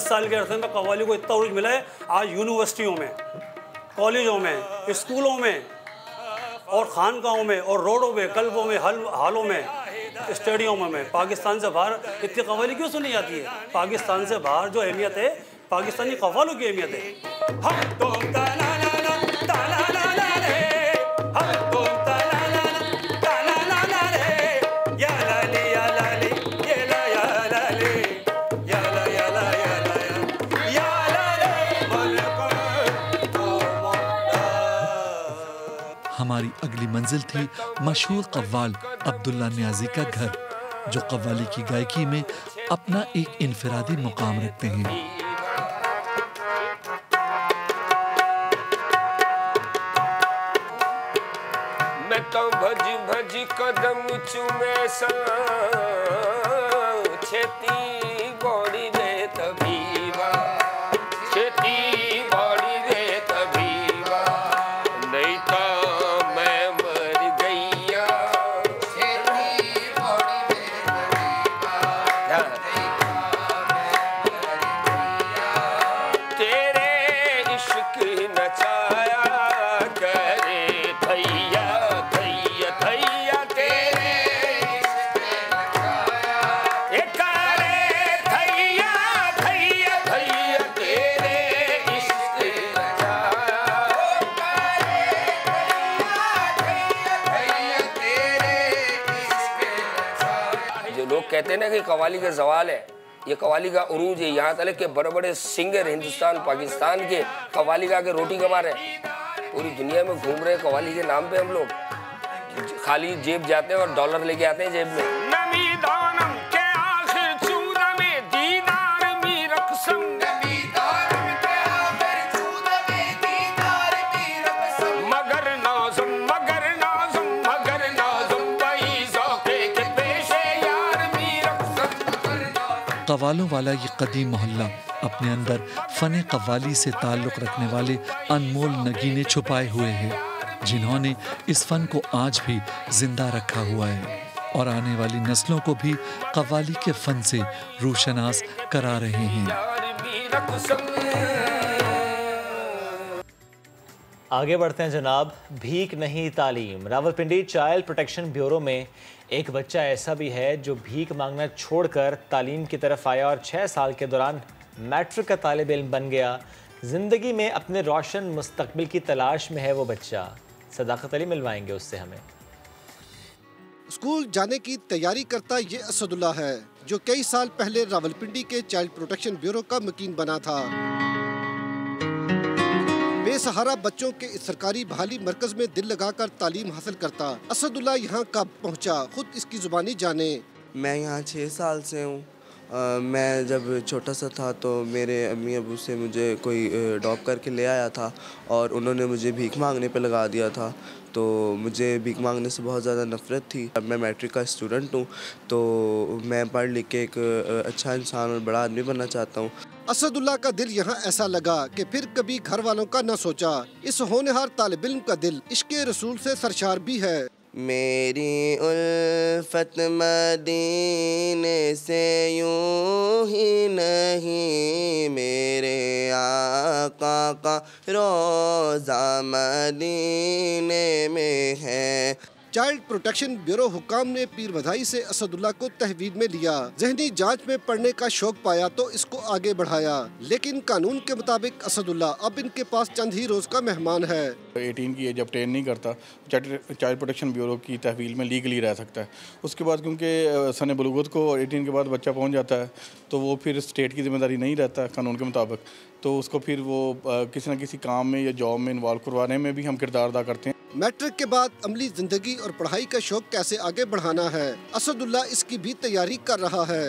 साल के अरसे में कव्वाली को इतना उरूज मिला है, आज यूनिवर्सिटियों में, कॉलेजों में, स्कूलों में और खानकाहों में और रोडों में, कल्बों में, हालों में, स्टेडियमों में पाकिस्तान से बाहर इतनी कव्वाली क्यों सुनी जाती है? पाकिस्तान से बाहर जो अहमियत है, पाकिस्तानी कव्वालों की अहमियत है। हमारी अगली मंजिल थी मशहूर कव्वाल अब्दुल्ला नियाजी का घर, जो कव्वाली की गायकी में अपना एक इनफरादी मुकाम रखते हैं। मैं तो भज भज कदम चुमे सा छेती बॉडी दे तबीबा, छेती बॉडी दे तबीबा, नहीं तो कहते हैं ना कि कव्वाली का ज़वाल है, ये कव्वाली का उरूज है। यहाँ तक के बड़े बड़े सिंगर हिंदुस्तान पाकिस्तान के कव्वाली गा के रोटी कमा रहे हैं, पूरी दुनिया में घूम रहे हैं कव्वाली के नाम पे। हम लोग खाली जेब जाते हैं और डॉलर लेके आते हैं जेब में। कव्वालों वाला ये कदीम मोहल्ला अपने अंदर फ़न कव्वाली से ताल्लुक़ रखने वाले अनमोल नगीने छुपाए हुए है। जिन्होंने इस फन को आज भी जिंदा रखा हुआ है और आने वाली नस्लों को भी कव्वाली के फन से रोशनास करा रहे हैं। आगे बढ़ते हैं जनाब। भीख नहीं तालीम। रावलपिंडी चाइल्ड प्रोटेक्शन ब्यूरो में एक बच्चा ऐसा भी है जो भीख मांगना छोड़कर तालीम की तरफ आया और 6 साल के दौरान मैट्रिक का तालिब इल्म बन गया। ज़िंदगी में अपने रोशन मुस्तकबिल की तलाश में है वो बच्चा। सदाकत अली मिलवाएंगे उससे हमें। स्कूल जाने की तैयारी करता ये असदुल्ला है जो कई साल पहले रावलपिंडी के चाइल्ड प्रोटेक्शन ब्यूरो का मुकीम बना था। बेसहारा बच्चों के इस सरकारी बहाली मरकज में दिल लगाकर तालीम हासिल करता असदुल्ला यहाँ कब पहुँचा, खुद इसकी जुबानी जाने। मैं यहाँ 6 साल से हूँ। मैं जब छोटा सा था तो मेरे अम्मी अबू से मुझे कोई ड्रॉप करके ले आया था और उन्होंने मुझे भीख मांगने पे लगा दिया था। तो मुझे भीख मांगने से बहुत ज़्यादा नफ़रत थी। अब मैं मैट्रिक का स्टूडेंट हूँ तो मैं पढ़ लिख के एक अच्छा इंसान और बड़ा आदमी बनना चाहता हूँ। असदुल्ला का दिल यहाँ ऐसा लगा कि फिर कभी घर वालों का न सोचा। इस होनहार तालिब इल्म का दिल इश्क़े रसूल से सरशार भी है। मेरी उल्फत मदीने से यूं ही नहीं, मेरे आका का रोज़ा मदीने में है। चाइल्ड प्रोटेक्शन ब्यूरो हुकाम ने पीर बधाई से असदुल्ला को तहवील में लिया। ज़हनी जांच में पढ़ने का शौक पाया तो इसको आगे बढ़ाया, लेकिन कानून के मुताबिक असदुल्ला अब इनके पास चंद ही रोज़ का मेहमान है। 18 की एज ऑब्टेन नहीं करता चाइल्ड प्रोटेक्शन ब्यूरो की तहवील में लीगली रह सकता है। उसके बाद क्योंकि सन बलूगत को 18 के बाद बच्चा पहुंच जाता है तो वो फिर स्टेट की जिम्मेदारी नहीं रहता कानून के मुताबिक, तो उसको फिर वो किसी न किसी काम में या जॉब में इन्वॉल्व करवाने में भी हम किरदार अदा करते हैं। मैट्रिक के बाद अमली जिंदगी और पढ़ाई का शौक कैसे आगे बढ़ाना है, असदुल्ला इसकी भी तैयारी कर रहा है।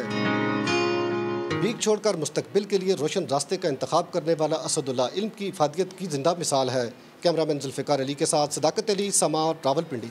भीख छोड़कर मुस्तकबिल के लिए रोशन रास्ते का इंतखाब करने वाला असदुल्ला इल्म की इफादियत की जिंदा मिसाल है। कैमरामैन जुल्फ़िकार अली के साथ सदाकत अली, समा, रावलपिंडी।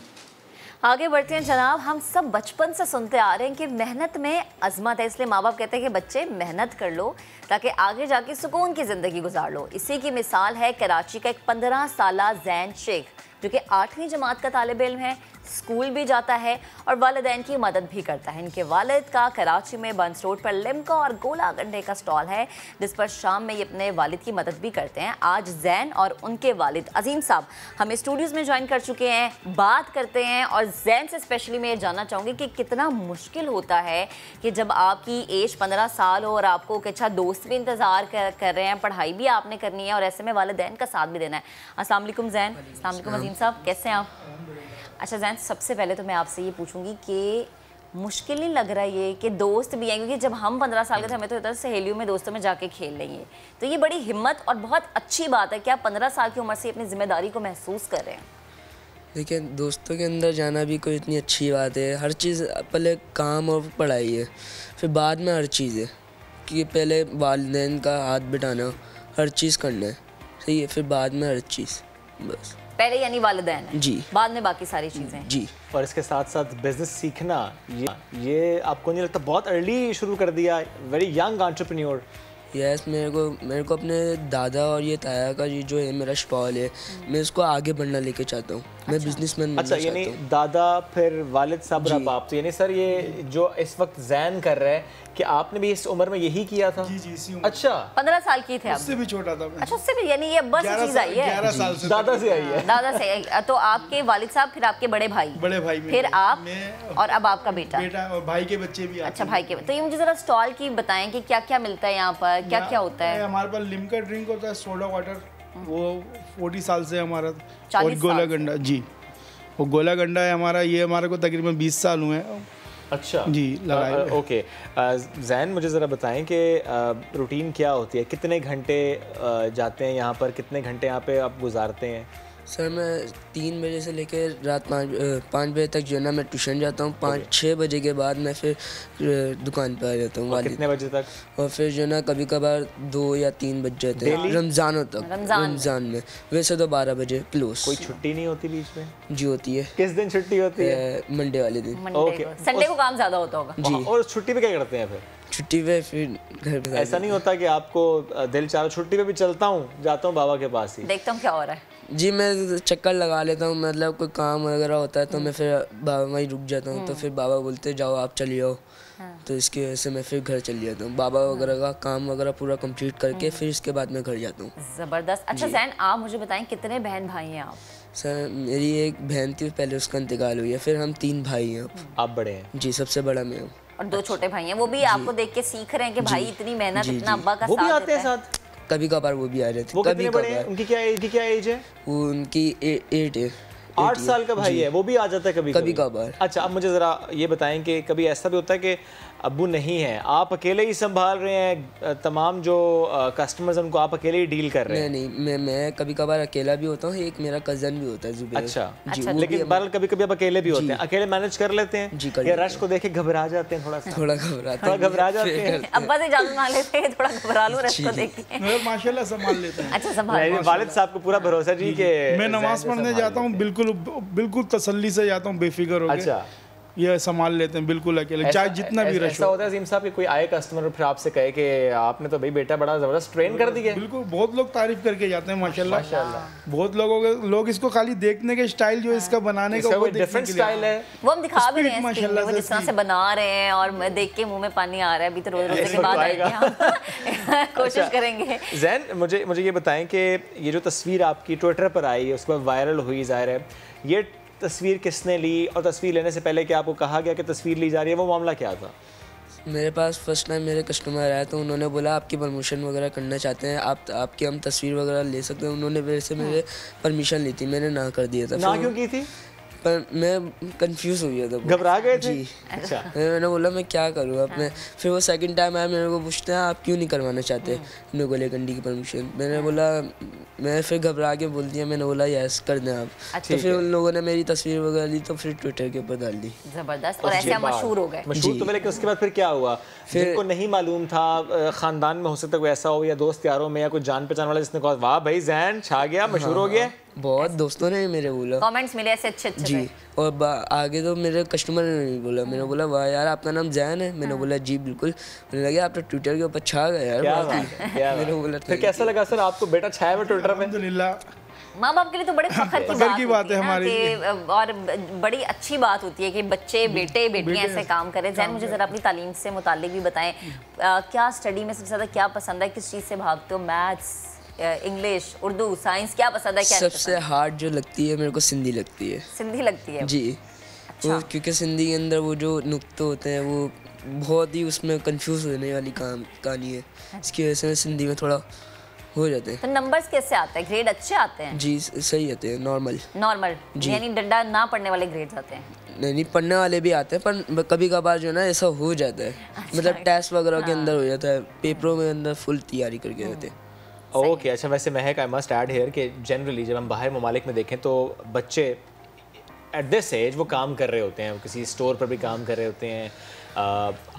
आगे बढ़ते हैं जनाब। हम सब बचपन से सुनते आ रहे हैं कि मेहनत में अजमत है, इसलिए माँ बाप कहते हैं कि बच्चे मेहनत कर लो ताकि आगे जाके सुकून की ज़िंदगी गुजार लो। इसी की मिसाल है कराची का एक 15 साला जैन शेख जो कि 8वीं जमात का तालिब इल्म है, स्कूल भी जाता है और वालिदैन की मदद भी करता है। इनके वालिद का कराची में बंस रोड पर लिमका और गोला गंडे का स्टॉल है जिस पर शाम में ये अपने वालिद की मदद भी करते हैं। आज जैन और उनके वालिद अजीम साहब हमें स्टूडियोज़ में ज्वाइन कर चुके हैं, बात करते हैं। और जैन से स्पेशली मैं ये जानना चाहूँगी कि कितना मुश्किल होता है कि जब आपकी एज 15 साल हो और आपको एक अच्छा दोस्त भी इंतज़ार कर रहे हैं, पढ़ाई भी आपने करनी है और ऐसे में वालिदैन का साथ भी देना है। अस्सलाम वालेकुम जैन। अस्सलाम वालेकुम अजीम साहब, कैसे हैं आप? अच्छा जैन, सबसे पहले तो मैं आपसे ये पूछूंगी कि मुश्किल नहीं लग रहा ये कि दोस्त भी हैं, क्योंकि जब हम 15 साल के थे हमें तो होता सहेलियों में दोस्तों में जाके खेल लेंगे, तो ये बड़ी हिम्मत और बहुत अच्छी बात है कि आप 15 साल की उम्र से अपनी जिम्मेदारी को महसूस कर रहे हैं। देखिए, दोस्तों के अंदर जाना भी कोई इतनी अच्छी बात है। हर चीज़ पहले काम और पढ़ाई है, फिर बाद में हर चीज़ है कि पहले वालिदैन का हाथ बिठाना, हर चीज़ करना है, सही है, फिर बाद में हर चीज़। बस पहले यानी वालिदैन है जी, बाद में बाकी सारी चीज़ें जी। और इसके साथ साथ बिजनेस सीखना, ये आपको नहीं लगता बहुत अर्ली शुरू कर दिया? Very young entrepreneur. यस, मेरे को अपने दादा और ये ताया का ये जो है मेरा स्टॉल है, मैं इसको आगे बढ़ना लेके चाहता हूँ। मैं बिजनेसमैन बनना चाहता हूँ। यानी दादा फिर वालिद साहब और बाप, तो यानी सर ये जो इस वक्त जैन कर रहा है कि आपने भी इस उम्र में यही किया था? जी जी, इसी उम्र। अच्छा, 15 साल की थे आप? उससे भी छोटा था मैं। अच्छा, उससे भी, यानी ये बस चीज़ आई है 11 साल से, दादा से आई है। दादा से आई। तो आपके वालिद साहब, फिर आपके बड़े भाई, फिर आप और अब आपका बेटा और भाई के बच्चे भी। अच्छा, भाई के। तो ये मुझे जरा स्टॉल की बताएं कि क्या क्या मिलता है यहाँ पर, क्या क्या होता है? हमारे पास लिमका ड्रिंक होता है, सोडा वाटर, वो 40 साल से हमारा। और गोला गंडा, जी, वो गोला गंडा है हमारा, ये हमारे को तकरीबन 20 साल हुए हैं। अच्छा जी, लगाए। ओके जैन, मुझे ज़रा बताएं कि रूटीन क्या होती है, कितने घंटे जाते हैं यहाँ पर, कितने घंटे यहाँ पे आप गुजारते हैं? सर मैं 3 बजे से लेकर रात 5 बजे तक जो है ना मैं ट्यूशन जाता हूँ। 5-6 बजे के बाद मैं फिर दुकान पर आ जाता हूँ। कितने बजे तक? और फिर जो है ना कभी कभार 2 या 3 बज जाते हैं रमज़ानों तक। रमज़ान में वैसे तो 12 बजे क्लोज। कोई छुट्टी नहीं होती बीच में? जी होती है। किस दिन छुट्टी होती है? मंडे वाले दिन। संडे को काम ज़्यादा होता होगा जी। और छुट्टी पे क्या करते हैं फिर? छुट्टी पे फिर घर पे। ऐसा नहीं होता कि आपको दिल चाह छुट्टी पे भी चलता हूँ, जाता हूँ बाबा के पास ही, देखता हूँ क्या हो रहा है? जी मैं चक्कर लगा लेता हूँ, मतलब कोई काम वगैरह होता है तो मैं फिर बाबा वहीं रुक जाता हूँ, तो फिर बाबा बोलते जाओ आप चली जाओ, तो इसकी वजह से मैं फिर घर चली जाता हूँ, बाबा वगैरह का काम वगैरह पूरा कंप्लीट करके फिर इसके बाद मैं घर जाता हूँ। ज़बरदस्त। अच्छा ज़ैन, आप मुझे बताएं कितने बहन भाई हैं आप? सर मेरी एक बहन थी, पहले उसका इंतकाल हुई है, फिर हम 3 भाई हैं। आप बड़े हैं? जी सबसे बड़ा मैं हूँ। और 2 छोटे भाई हैं, वो भी आपको देख के सीख रहे हैं कि भाई इतनी मेहनत, इतना अब्बा का वो भी साथ आते हैं साथ? कभी कभार वो भी आ रहे थे। वो कितने बड़े हैं? उनकी क्या एज है? वो उनकी 8 है। 8 साल का भाई है, वो भी आ जाता है कभी कभार। अच्छा, अब मुझे ज़रा ये बताएं कि कभी ऐसा भी होता है कि अब्बू नहीं है, आप अकेले ही संभाल रहे हैं तमाम जो कस्टमर्स हैं उनको आप अकेले ही डील कर रहे हैं? नहीं, मैं कभी कभार अकेला भी होता हूँ, एक मेरा कज़न भी होता है जुबैर। अच्छा, लेकिन बहरहाल कभी कभी आप अकेले भी होते हैं, अकेले मैनेज कर लेते हैं जी, या रश को देख के घबरा जाते हैं? थोड़ा घबरा जाते हैं। अब्बा से इजाज़त मांग लेते हैं, थोड़ा घबरा लूं रश को देख के? माशाल्लाह संभाल लेते हैं। अच्छा, संभाल। वालिद साहब को पूरा भरोसा जी के मैं नमाज पढ़ने जाता हूँ, बिल्कुल तसल्ली से जाता हूँ, बेफिक्र होकर। अच्छा, ये संभाल लेते हैं बिल्कुल अकेले, चाहे जितना भी रश हो। ऐसा होता है अजीम साहब कि कोई आए कस्टमर फिर आपसे कहे कि आपने तो भाई बेटा बड़ा जबरदस्त ट्रेन कर दिया? बिल्कुल, बहुत लोग तारीफ करके जाते हैं माशाल्लाह। बहुत लोग इसको खाली देखने के स्टाइल जो इसका बनाने का वो डिफरेंट स्टाइल है, वो हम दिखा भी रहे हैं माशाल्लाह, वो जिस तरह से बना रहे हैं और मैं देख के मुंह में पानी आ रहा है। अभी तो रोजे के बाद आएगा, कोशिश करेंगे। ज़ैन, मुझे ये बताएं कि ये जो तस्वीर आपकी ट्विटर पर आई है उसके बाद वायरल हुई, ज़ाहिर है ये तस्वीर किसने ली और तस्वीर लेने से पहले क्या आपको कहा गया कि तस्वीर ली जा रही है, वो मामला क्या था? मेरे पास फर्स्ट टाइम मेरे कस्टमर आया तो उन्होंने बोला आपकी प्रमोशन वगैरह करना चाहते हैं, आपकी हम तस्वीर वगैरह ले सकते हैं। उन्होंने मेरे से परमिशन ली थी, मैंने ना कर दिया था। ना क्यों की थी? पर मैं कंफ्यूज हो गया था, घबरा गए थे? जी। अच्छा, मैंने बोला मैं क्या करूँ अब मैं। फिर वो सेकंड टाइम आया, मेरे को पूछते हैं आप क्यों नहीं करवाना चाहते मेरे को लेकंडी की परमिशन। मैंने बोला, मैं फिर घबरा के बोल दिया, मैंने बोला यस कर दें आप। तो फिर उन लोगों ने मेरी तस्वीर वगैरह ली तो फिर ट्विटर के ऊपर डाल दी। जबरदस्त। और ऐसे मशहूर हो गए। मशहूर तो, लेकिन उसके बाद फिर क्या हुआ? जिनको नहीं मालूम था, खानदान में हो सकता है कोई ऐसा हो या दोस्त यारों में या कोई जान पहचान वाला जिसने कहा वाह भाई ज़ैन छा गया, मशहूर हो गया। बहुत दोस्तों ने मेरे बोला, कमेंट्स मिले ऐसे अच्छे जी। और आगे तो मेरे कस्टमर ने नहीं बोला, मैंने बोला वाह यार आपका नाम ज़ैन है? मैंने बोला जी बिल्कुल। मैंने लगा आप तो ट्विटर के ऊपर छा गए यार। मैंने बोला फिर कैसा लगा सर आपको बेटा छाया हुआ ट्विटर पे? अल्हम्दुलिल्लाह, माँ बाप के लिए तो बड़े फख्र की बात है हमारी, और बड़ी अच्छी बात होती है कि बच्चे बेटे बेटियां ऐसे काम करें। ज़ैन, मुझे ज़रा अपनी तालीम से मुताल्लिक भी बताएं, क्या स्टडी में सबसे ज़्यादा क्या पसंद है, किस चीज़ से भागते हो? मैथ्स, इंग्लिश, उर्दू, साइंस, क्या पसंद है? क्या सबसे हार्ड जो लगती है मेरे को सिंधी लगती है। सिंधी लगती है? जी। अच्छा। क्योंकि सिंधी के अंदर वो जो नुक्ते होते हैं वो बहुत ही उसमें कंफ्यूज होने वाली कहानी है, इसकी वजह से सिंधी में थोड़ा हो जाते हैं। तो नंबर्स कैसे आते हैं? ग्रेड अच्छे आते हैं? जी सही आते हैं, नॉर्मल यानी डंडा ना पढ़ने वाले ग्रेड्स आते हैं? नहीं, पढ़ने वाले भी आते हैं, पर कभी कभार जो है ना ऐसा हो जाता है। अच्छा, मतलब टेस्ट वगैरह के अंदर हो जाता है, पेपरों में अंदर फुल तैयारी करके रहते हैं। ओके, अच्छा, वैसे महक आई मस्ट ऐड हियर कि जनरली जब हम बाहर ममालिक में देखें तो बच्चे एट दिस एज वो काम कर रहे होते हैं, किसी स्टोर पर भी काम कर रहे होते हैं,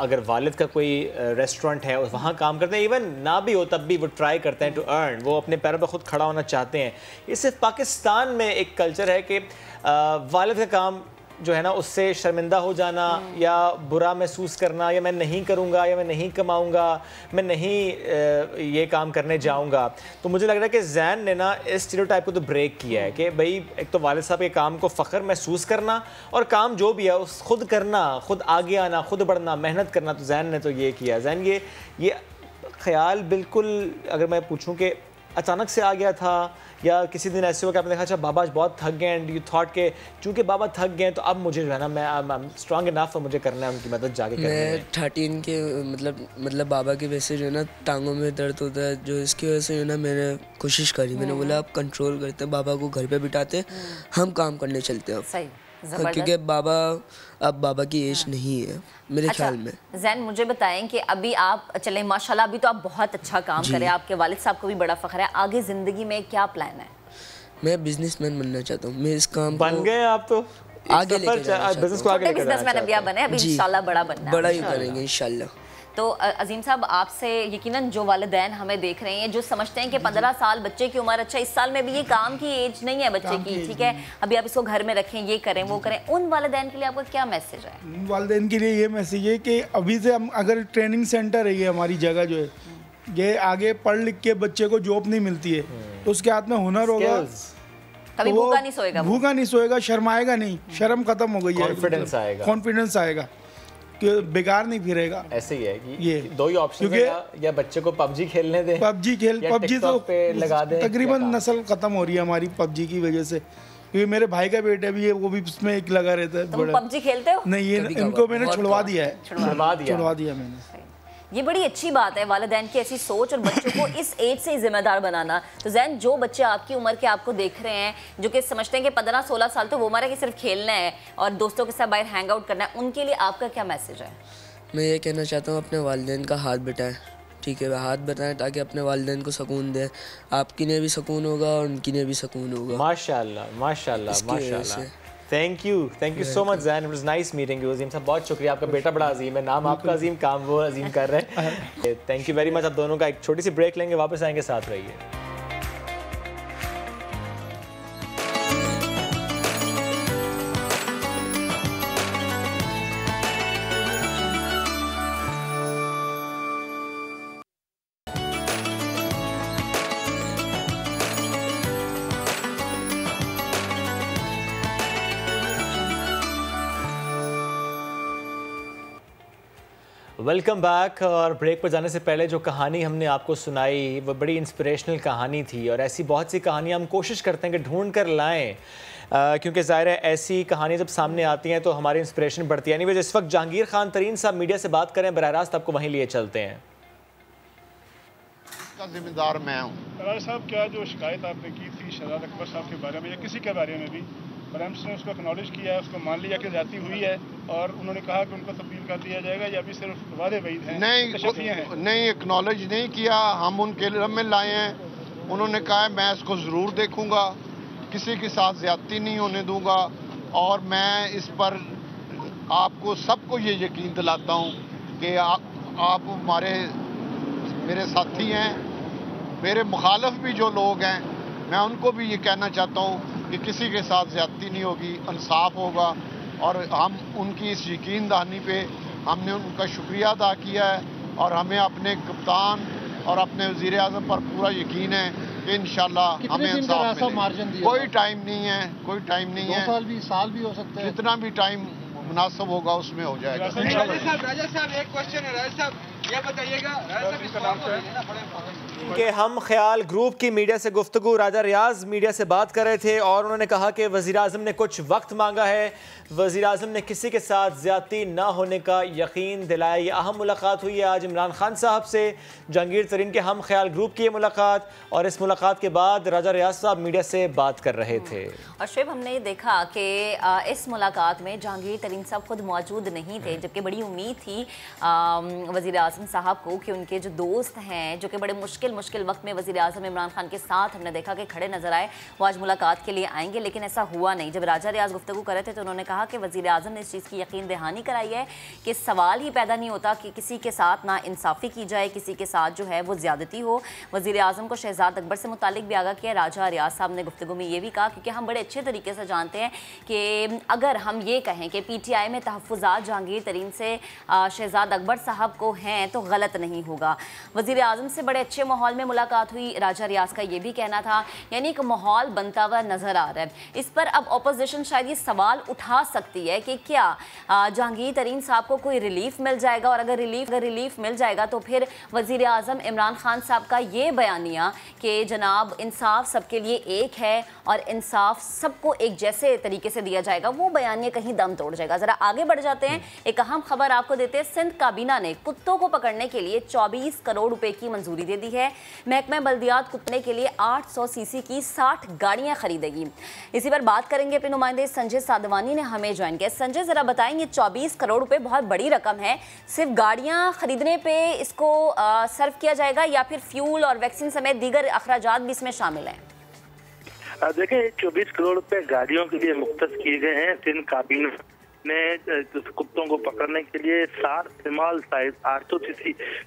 अगर वालिद का कोई रेस्टोरेंट है वहाँ काम करते हैं, इवन ना भी हो तब भी वो ट्राई करते हैं टू अर्न, वो अपने पैरों पर खुद खड़ा होना चाहते हैं। ये सिर्फ पाकिस्तान में एक कल्चर है कि वालिद का काम जो है ना उससे शर्मिंदा हो जाना या बुरा महसूस करना, या मैं नहीं करूँगा या मैं नहीं कमाऊँगा, मैं नहीं ये काम करने जाऊँगा। तो मुझे लग रहा है कि ज़ैन ने ना इस स्टीरियोटाइप को तो ब्रेक किया है कि भाई एक तो वालिद साहब के काम को फ़ख्र महसूस करना और काम जो भी है उस खुद करना, खुद आगे आना, खुद बढ़ना, मेहनत करना। तो ज़ैन ने तो ये किया। ज़ैन ये ख्याल बिल्कुल अगर मैं पूछूँ कि अचानक से आ गया था या किसी दिन ऐसे हुआ कि आपने देखा अच्छा बाबा आज बहुत थक गए एंड यू थॉट के चूँकि बाबा थक गए तो अब मुझे जो है ना मैं स्ट्रॉन्ग इनफ और मुझे करना है उनकी मदद जाके करनी है। मैं 13 के मतलब बाबा की वजह से जो है ना टांगों में दर्द होता है, जो इसकी वजह से जो है ना मैंने कोशिश करी, मैंने बोला आप कंट्रोल करते हैं, बाबा को घर पे बिठाते, हम काम करने चलते हैं अब, क्योंकि बाबा की एज नहीं है मेरे ख्याल में। ज़ैन, मुझे बताएं कि अभी आप चले माशाल्लाह, अभी तो आप बहुत अच्छा काम करें, आपके वालिद साहब को भी बड़ा फ़ख्र है, आगे ज़िंदगी में क्या प्लान है? मैं बिजनेसमैन बनना चाहता हूँ। मैं इस काम बन गए आप तो आगे लेके बिजनेसमैन अभी आप बने, अभी इंशाल्लाह बड़ा बनना है, बड़ा ही करेंगे इंशाल्लाह। तो अजीम साहब, आपसे यकीनन जो वालिदैन हमें देख रहे हैं, जो समझते हैं कि 15 साल बच्चे की उम्र, अच्छा इस साल में भी ये काम की एज नहीं है बच्चे की, ठीक है, अभी आप इसको घर में रखें, ये करें वो करें, उन वालिदैन के लिए आपका क्या मैसेज है? उन वालिदैन के लिए ये मैसेज है कि अभी से हम अगर ट्रेनिंग सेंटर है ये हमारी जगह जो है, ये आगे पढ़ लिख के बच्चे को जॉब नहीं मिलती है तो उसके हाथ में हुनर होगा, कभी भूखा नहीं सोएगा, भूखा नहीं सोएगा, शर्माएगा नहीं, शर्म खत्म हो गई है, कॉन्फिडेंस आएगा, कॉन्फिडेंस आएगा कि बेकार नहीं फिरेगा। ऐसे ही है कि ये दो ही ऑप्शन है, या बच्चे को पबजी खेलने दें, पबजी तो पे लगा दें, तकरीबन नस्ल खत्म हो रही है हमारी पबजी की वजह से, क्योंकि मेरे भाई का बेटा भी है, वो भी उसमें एक लगा रहता है। तुम पबजी खेलते हो? नहीं, ये इनको मैंने छुड़वा दिया है, छुड़वा दिया मैंने। ये बड़ी अच्छी बात है वालिदैन की ऐसी सोच और बच्चों को इस एज से जिम्मेदार बनाना। तो जैन, जो बच्चे आपकी उम्र के आपको देख रहे हैं, जो कि समझते हैं कि 15-16 साल तो वो हमारा कि सिर्फ खेलना है और दोस्तों के साथ बाहर हैंग आउट करना है, उनके लिए आपका क्या मैसेज है? मैं ये कहना चाहता हूँ अपने वालिदैन का हाथ बटाएं, ठीक है, हाथ बताएं ताकि अपने वालिदैन को सुकून दें, आपकी ने भी सुकून होगा और उनकी ने भी सुकून होगा। माशाल्लाह माशाल्लाह माशाल्लाह। Thank you so much Zain, it was nice meeting you. Azeem sahab बहुत शुक्रिया, आपका बेटा बड़ा अजीम है, नाम आपका अजीम, काम वो अजीम कर रहे हैं। Thank you very much. आप दोनों का एक छोटी सी ब्रेक लेंगे, वापस आएंगे, साथ रहिए। Welcome back. और ब्रेक पर जाने से पहले जो कहानी हमने आपको सुनाई वो बड़ी इंस्पिरेशनल कहानी थी, और ऐसी बहुत सी कहानियाँ हम कोशिश करते हैं कि ढूंढ कर लाएँ, क्योंकि ज़ाहिर है ऐसी कहानियाँ जब सामने आती हैं तो हमारी इंस्पिरेशन बढ़ती है। एनीवेज, इस वक्त जहांगीर खान तरीन साहब मीडिया से बात करें बराह रास्त, आपको वहीं लिए चलते हैं। इसका जिम्मेदार मैं हूँ। बराह साहब, क्या जो शिकायत आपने की थी शहजाद अकबर साहब के बारे में या किसी के बारे में भी, प्राइम्स ने उसको एक्नॉलेज किया है, उसको मान लिया कि ज्यादती हुई है और उन्होंने कहा कि उनको तब्दील कर दिया जाएगा, या अभी सिर्फ वादे वईद हैं? नहीं, एक्नॉलेज नहीं किया, हम उनके में लाए हैं। उन्होंने कहा है मैं इसको ज़रूर देखूंगा, किसी के साथ ज्यादती नहीं होने दूंगा, और मैं इस पर आपको सबको ये यकीन दिलाता हूँ कि आप मेरे साथी हैं, मेरे मुखालिफ भी जो लोग हैं, मैं उनको भी ये कहना चाहता हूँ कि किसी के साथ ज्यादती नहीं होगी, इंसाफ होगा, और हम उनकी इस यकीन दहानी पे हमने उनका शुक्रिया अदा किया है, और हमें अपने कप्तान और अपने वज़ीर आज़म पर पूरा यकीन है कि इंशाल्लाह हमें इंसाफ मिलेगा। कोई टाइम नहीं है, कोई टाइम नहीं है, 2 साल भी हो सकता है, जितना भी टाइम मुनासिब होगा उसमें हो जाएगा। राजा साहब एक क्वेश्चन है, राजा साहब ये बताइएगा कि हम ख्याल ग्रुप की मीडिया से गुफ्तगू, राजा रियाज मीडिया से बात कर रहे थे और उन्होंने कहा कि वज़ीर आज़म ने कुछ वक्त मांगा है, वज़ीर आज़म ने किसी के साथ ज़्यादती ना होने का यकीन दिलाया। ये अहम मुलाकात हुई है आज इमरान खान साहब से, जहांगीर तरीन के हम ख्याल ग्रुप की ये मुलाकात, और इस मुलाकात के बाद राजा रियाज साहब मीडिया से बात कर रहे थे। और शुभ हमने देखा कि इस मुलाकात में जहांगीर तरीन साहब खुद मौजूद नहीं थे, जबकि बड़ी उम्मीद थी वज़ीर आज़म साहब को कि उनके जो दोस्त हैं, जो कि बड़े मुश्किल वक्त में वज़ीर आज़म इमरान खान के साथ हमने देखा कि खड़े नजर आए, वो आज मुलाकात के लिए आएंगे, लेकिन ऐसा हुआ नहीं। जब राजा रियाज गुफ्तगू कर रहे थे तो उन्होंने कहा कि वज़ीर आज़म ने इस चीज़ की यकीन दहानी कराई है कि सवाल ही पैदा नहीं होता कि किसी के साथ ना इंसाफ़ी की जाए, किसी के साथ जो है वो ज़्यादती हो। वज़ीर आज़म को शहजाद अकबर से मुतालिक भी आगाह किया। राजा रियाज साहब ने गुफ्तगू में ये भी कहा, क्योंकि हम बड़े अच्छे तरीके से जानते हैं कि अगर हम ये कहें कि PTI में तहफ़्फ़ुज़ात जहांगीर तरीन से शहजाद अकबर साहब को हैं तो गलत नहीं होगा। वज़ीर आज़म से बड़े अच्छे माहौल में मुलाकात हुई। राजा रियाज का ये भी कहना था, यानी एक माहौल बनता हुआ नज़र आ रहा है। इस पर अब अपोजिशन शायद ये सवाल उठा सकती है कि क्या जहांगीर तरीन साहब को कोई रिलीफ मिल जाएगा, और अगर रिलीफ मिल जाएगा तो फिर वज़ीर आज़म इमरान खान साहब का ये बयानिया कि जनाब इंसाफ सबके लिए एक है और इंसाफ सबको एक जैसे तरीके से दिया जाएगा, वो बयानिया कहीं दम तोड़ जाएगा। ज़रा आगे बढ़ जाते हैं, एक अहम खबर आपको देते हैं। सिंध काबीना ने कुत्तों को पकड़ने के लिए 24 करोड़ रुपए की मंजूरी दे दी है। महकमा बल्दियात कुत्ते के लिए 800 सीसी की 60 गाड़ियां खरीदेगी। इसी पर बात करेंगे, अपने नुमाइंदे संजय साधवानी ने हमें ज्वाइन किया। संजय, जरा बताएंगे 24 करोड़ रुपए बहुत बड़ी रकम है, सिर्फ गाड़ियां खरीदने पे इसको सर्व किया जाएगा या फिर फ्यूल और वैक्सीन समेत दीगर अखराजात भी इसमें शामिल हैं? देखिए 24 करोड़ रुपए गाड़ियों के लिए मुख्तस किए गए हैं। सिंध काबीना ने कुत्तों को पकड़ने के लिए 7 स्मॉल साइज 800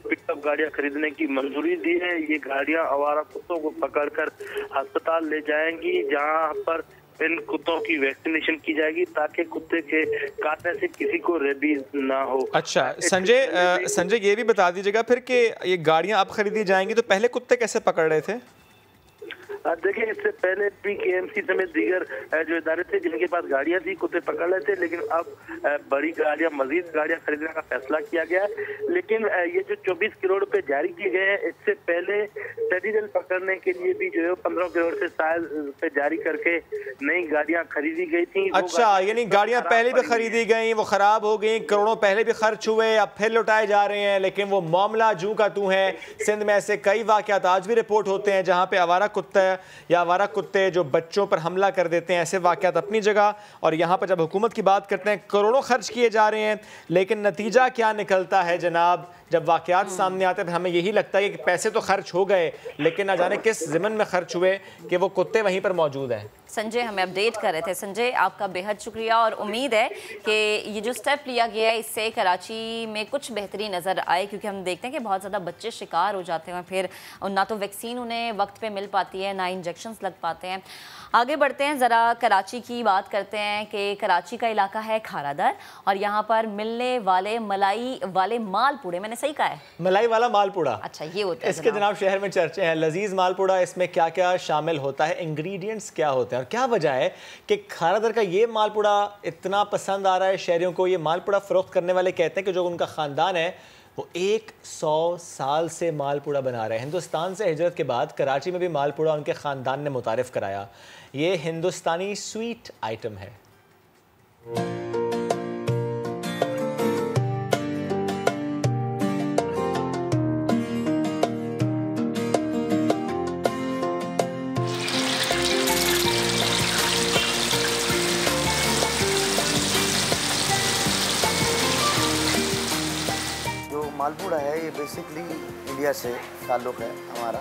पिकअप गाड़ियां खरीदने की मंजूरी दी है। ये गाड़ियां आवारा कुत्तों को पकड़कर अस्पताल ले जाएंगी, जहां पर इन कुत्तों की वैक्सीनेशन की जाएगी ताकि कुत्ते के काटने से किसी को रेबीज ना हो। अच्छा संजय ये भी बता दीजिएगा फिर कि ये गाड़ियां अब खरीदी जाएंगी तो पहले कुत्ते कैसे पकड़ रहे थे? देखिए, इससे पहले भी KMC समेत दीगर जो इदारे थे जिनके पास गाड़ियां थी कुत्ते पकड़ रहे थे, लेकिन अब बड़ी गाड़ियां, मजीद गाड़ियां खरीदने का फैसला किया गया है। लेकिन ये जो 24 करोड़ रुपए जारी किए गए हैं, इससे पहले सेडिजल पकड़ने के लिए भी जो है 15 करोड़ से शायद रुपए जारी करके नई गाड़ियां खरीदी गई थी। अच्छा, यानी गाड़ियां पहले भी खरीदी गई, वो खराब हो गई, करोड़ों पहले भी खर्च हुए, अब फिर लौटाए जा रहे हैं, लेकिन वो मामला जूं का तू है। सिंध में ऐसे कई वाकयात आज भी रिपोर्ट होते हैं जहां पे आवारा कुत्ता या आवारा कुत्ते जो बच्चों पर हमला कर देते हैं। ऐसे वाकयात अपनी जगह, और यहाँ पर जब हुकूमत की बात करते हैं करोड़ों खर्च किए जा रहे हैं, लेकिन नतीजा क्या निकलता है जनाब? जब वाकयात सामने आते हैं हमें यही लगता है कि पैसे तो खर्च हो गए, लेकिन ना जाने किस ज़िमन में खर्च हुए कि वो कुत्ते वहीं पर मौजूद हैं। संजय हमें अपडेट कर रहे थे। संजय, आपका बेहद शुक्रिया, और उम्मीद है कि ये जो स्टेप लिया गया है इससे कराची में कुछ बेहतरी नज़र आए, क्योंकि हम देखते हैं कि बहुत ज़्यादा बच्चे शिकार हो जाते हैं, फिर ना तो वैक्सीन उन्हें वक्त पे मिल पाती है, ना इंजेक्शंस लग पाते हैं। आगे बढ़ते हैं, ज़रा कराची की बात करते हैं कि कराची का इलाका है खारादर, और यहाँ पर मिलने वाले मलाई वाले मालपूड़े, मैंने सही कहा है? मलाई वाला मालपूड़ा। अच्छा, ये होता है इसके जनाब शहर में चर्चे हैं। लजीज मालपूड़ा, इसमें क्या क्या शामिल होता है, इंग्रेडिएंट्स क्या होते हैं, और क्या वजह है कि खारादर का ये मालपूड़ा इतना पसंद आ रहा है शहरियों को? ये मालपूड़ा फ़रोख्त करने वाले कहते हैं कि जो उनका ख़ानदान है वो 100 साल से मालपूड़ा बना रहे हैं। हिंदुस्तान से हिजरत के बाद कराची में भी मालपूड़ा उनके ख़ानदान ने मुतारिफ़ कराया। ये हिंदुस्तानी स्वीट आइटम है। मालपूड़ा है ये बेसिकली इंडिया से ताल्लुक़ है हमारा,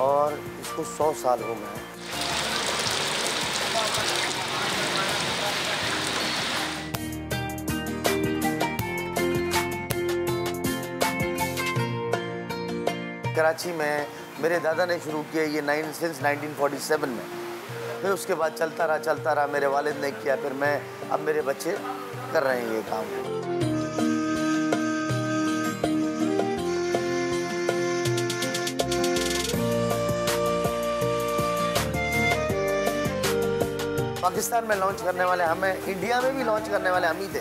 और इसको 100 साल हो गए हैं। कराची में मेरे दादा ने शुरू किया ये सिंस 1947 में, फिर उसके बाद चलता रहा, मेरे वालिद ने किया, फिर मैं, अब मेरे बच्चे कर रहे हैं ये काम। पाकिस्तान में लॉन्च करने वाले हमें, इंडिया में भी लॉन्च करने वाले हम ही थे,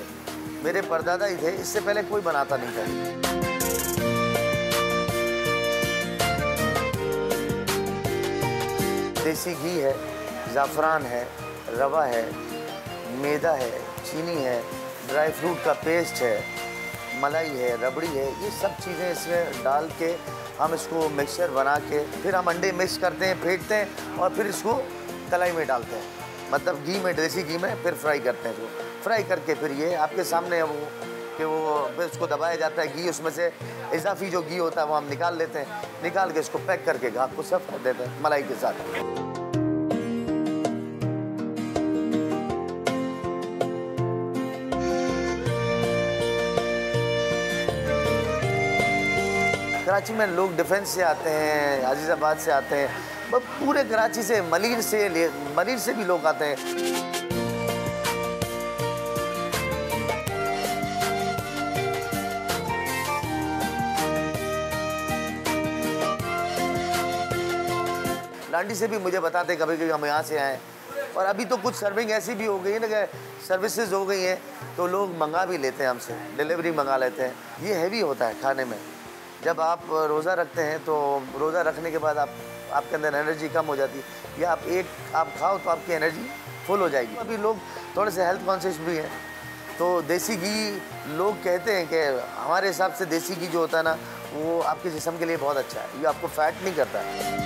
मेरे परदादा ही थे, इससे पहले कोई बनाता नहीं था। देसी घी है, ज़ाफ़रान है, रवा है, मैदा है, चीनी है, ड्राई फ्रूट का पेस्ट है, मलाई है, रबड़ी है, ये सब चीज़ें इसमें डाल के हम इसको मिक्सचर बना के फिर हम अंडे मिक्स करते हैं, फेंटते हैं, और फिर इसको कलाई में डालते हैं, मतलब घी में, देसी घी में, फिर फ्राई करते हैं। इसको फ्राई करके फिर ये आपके सामने है वो कि वो फिर उसको दबाया जाता है, घी उसमें से इजाफी जो घी होता है वो हम निकाल लेते हैं, निकाल के इसको पैक करके आपको सर्व कर देते हैं मलाई के साथ। कराची में लोग डिफेंस से आते हैं, अजीज़ाबाद से आते हैं, पूरे कराची से, मलीर से भी लोग आते हैं। लांडी से भी मुझे बताते कभी कभी हम यहाँ से आए, और अभी तो कुछ सर्विंग ऐसी भी हो गई है ना कि सर्विसेज हो गई हैं, तो लोग मंगा भी लेते हैं हमसे, डिलीवरी मंगा लेते हैं। ये हैवी होता है खाने में। जब आप रोज़ा रखते हैं तो रोज़ा रखने के बाद आपके अंदर एनर्जी कम हो जाती है, या आप खाओ तो आपकी एनर्जी फुल हो जाएगी। अभी लोग थोड़े से हेल्थ कॉन्शियस भी हैं, तो देसी घी लोग कहते हैं कि हमारे हिसाब से देसी घी जो होता है ना, वो आपके जिस्म के लिए बहुत अच्छा है, ये आपको फैट नहीं करता है।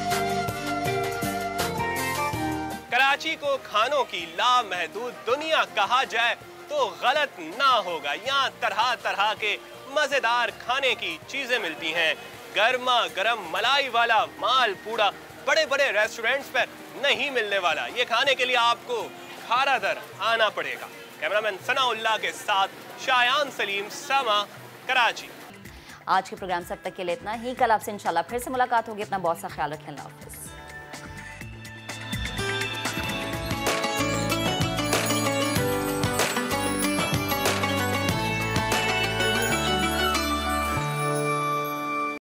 कराची को खानों की लामहदूद दुनिया कहा जाए तो गलत ना होगा। यहाँ तरह तरह के मजेदार खाने की चीजें मिलती हैं। गर्मा गर्म मलाई वाला मालपूड़ा बड़े बड़े रेस्टोरेंट्स पर नहीं मिलने वाला। ये खाने के लिए आपको खारादर आना पड़ेगा। कैमरामैन सनाउल्लाह के साथ शायान सलीम, समा, कराची। आज के प्रोग्राम से अब तक के लिए इतना ही। कल आपसे इंशाल्लाह फिर से मुलाकात होगी। अपना बहुत सा ख्याल रखें। अल्लाह हाफ़िज़।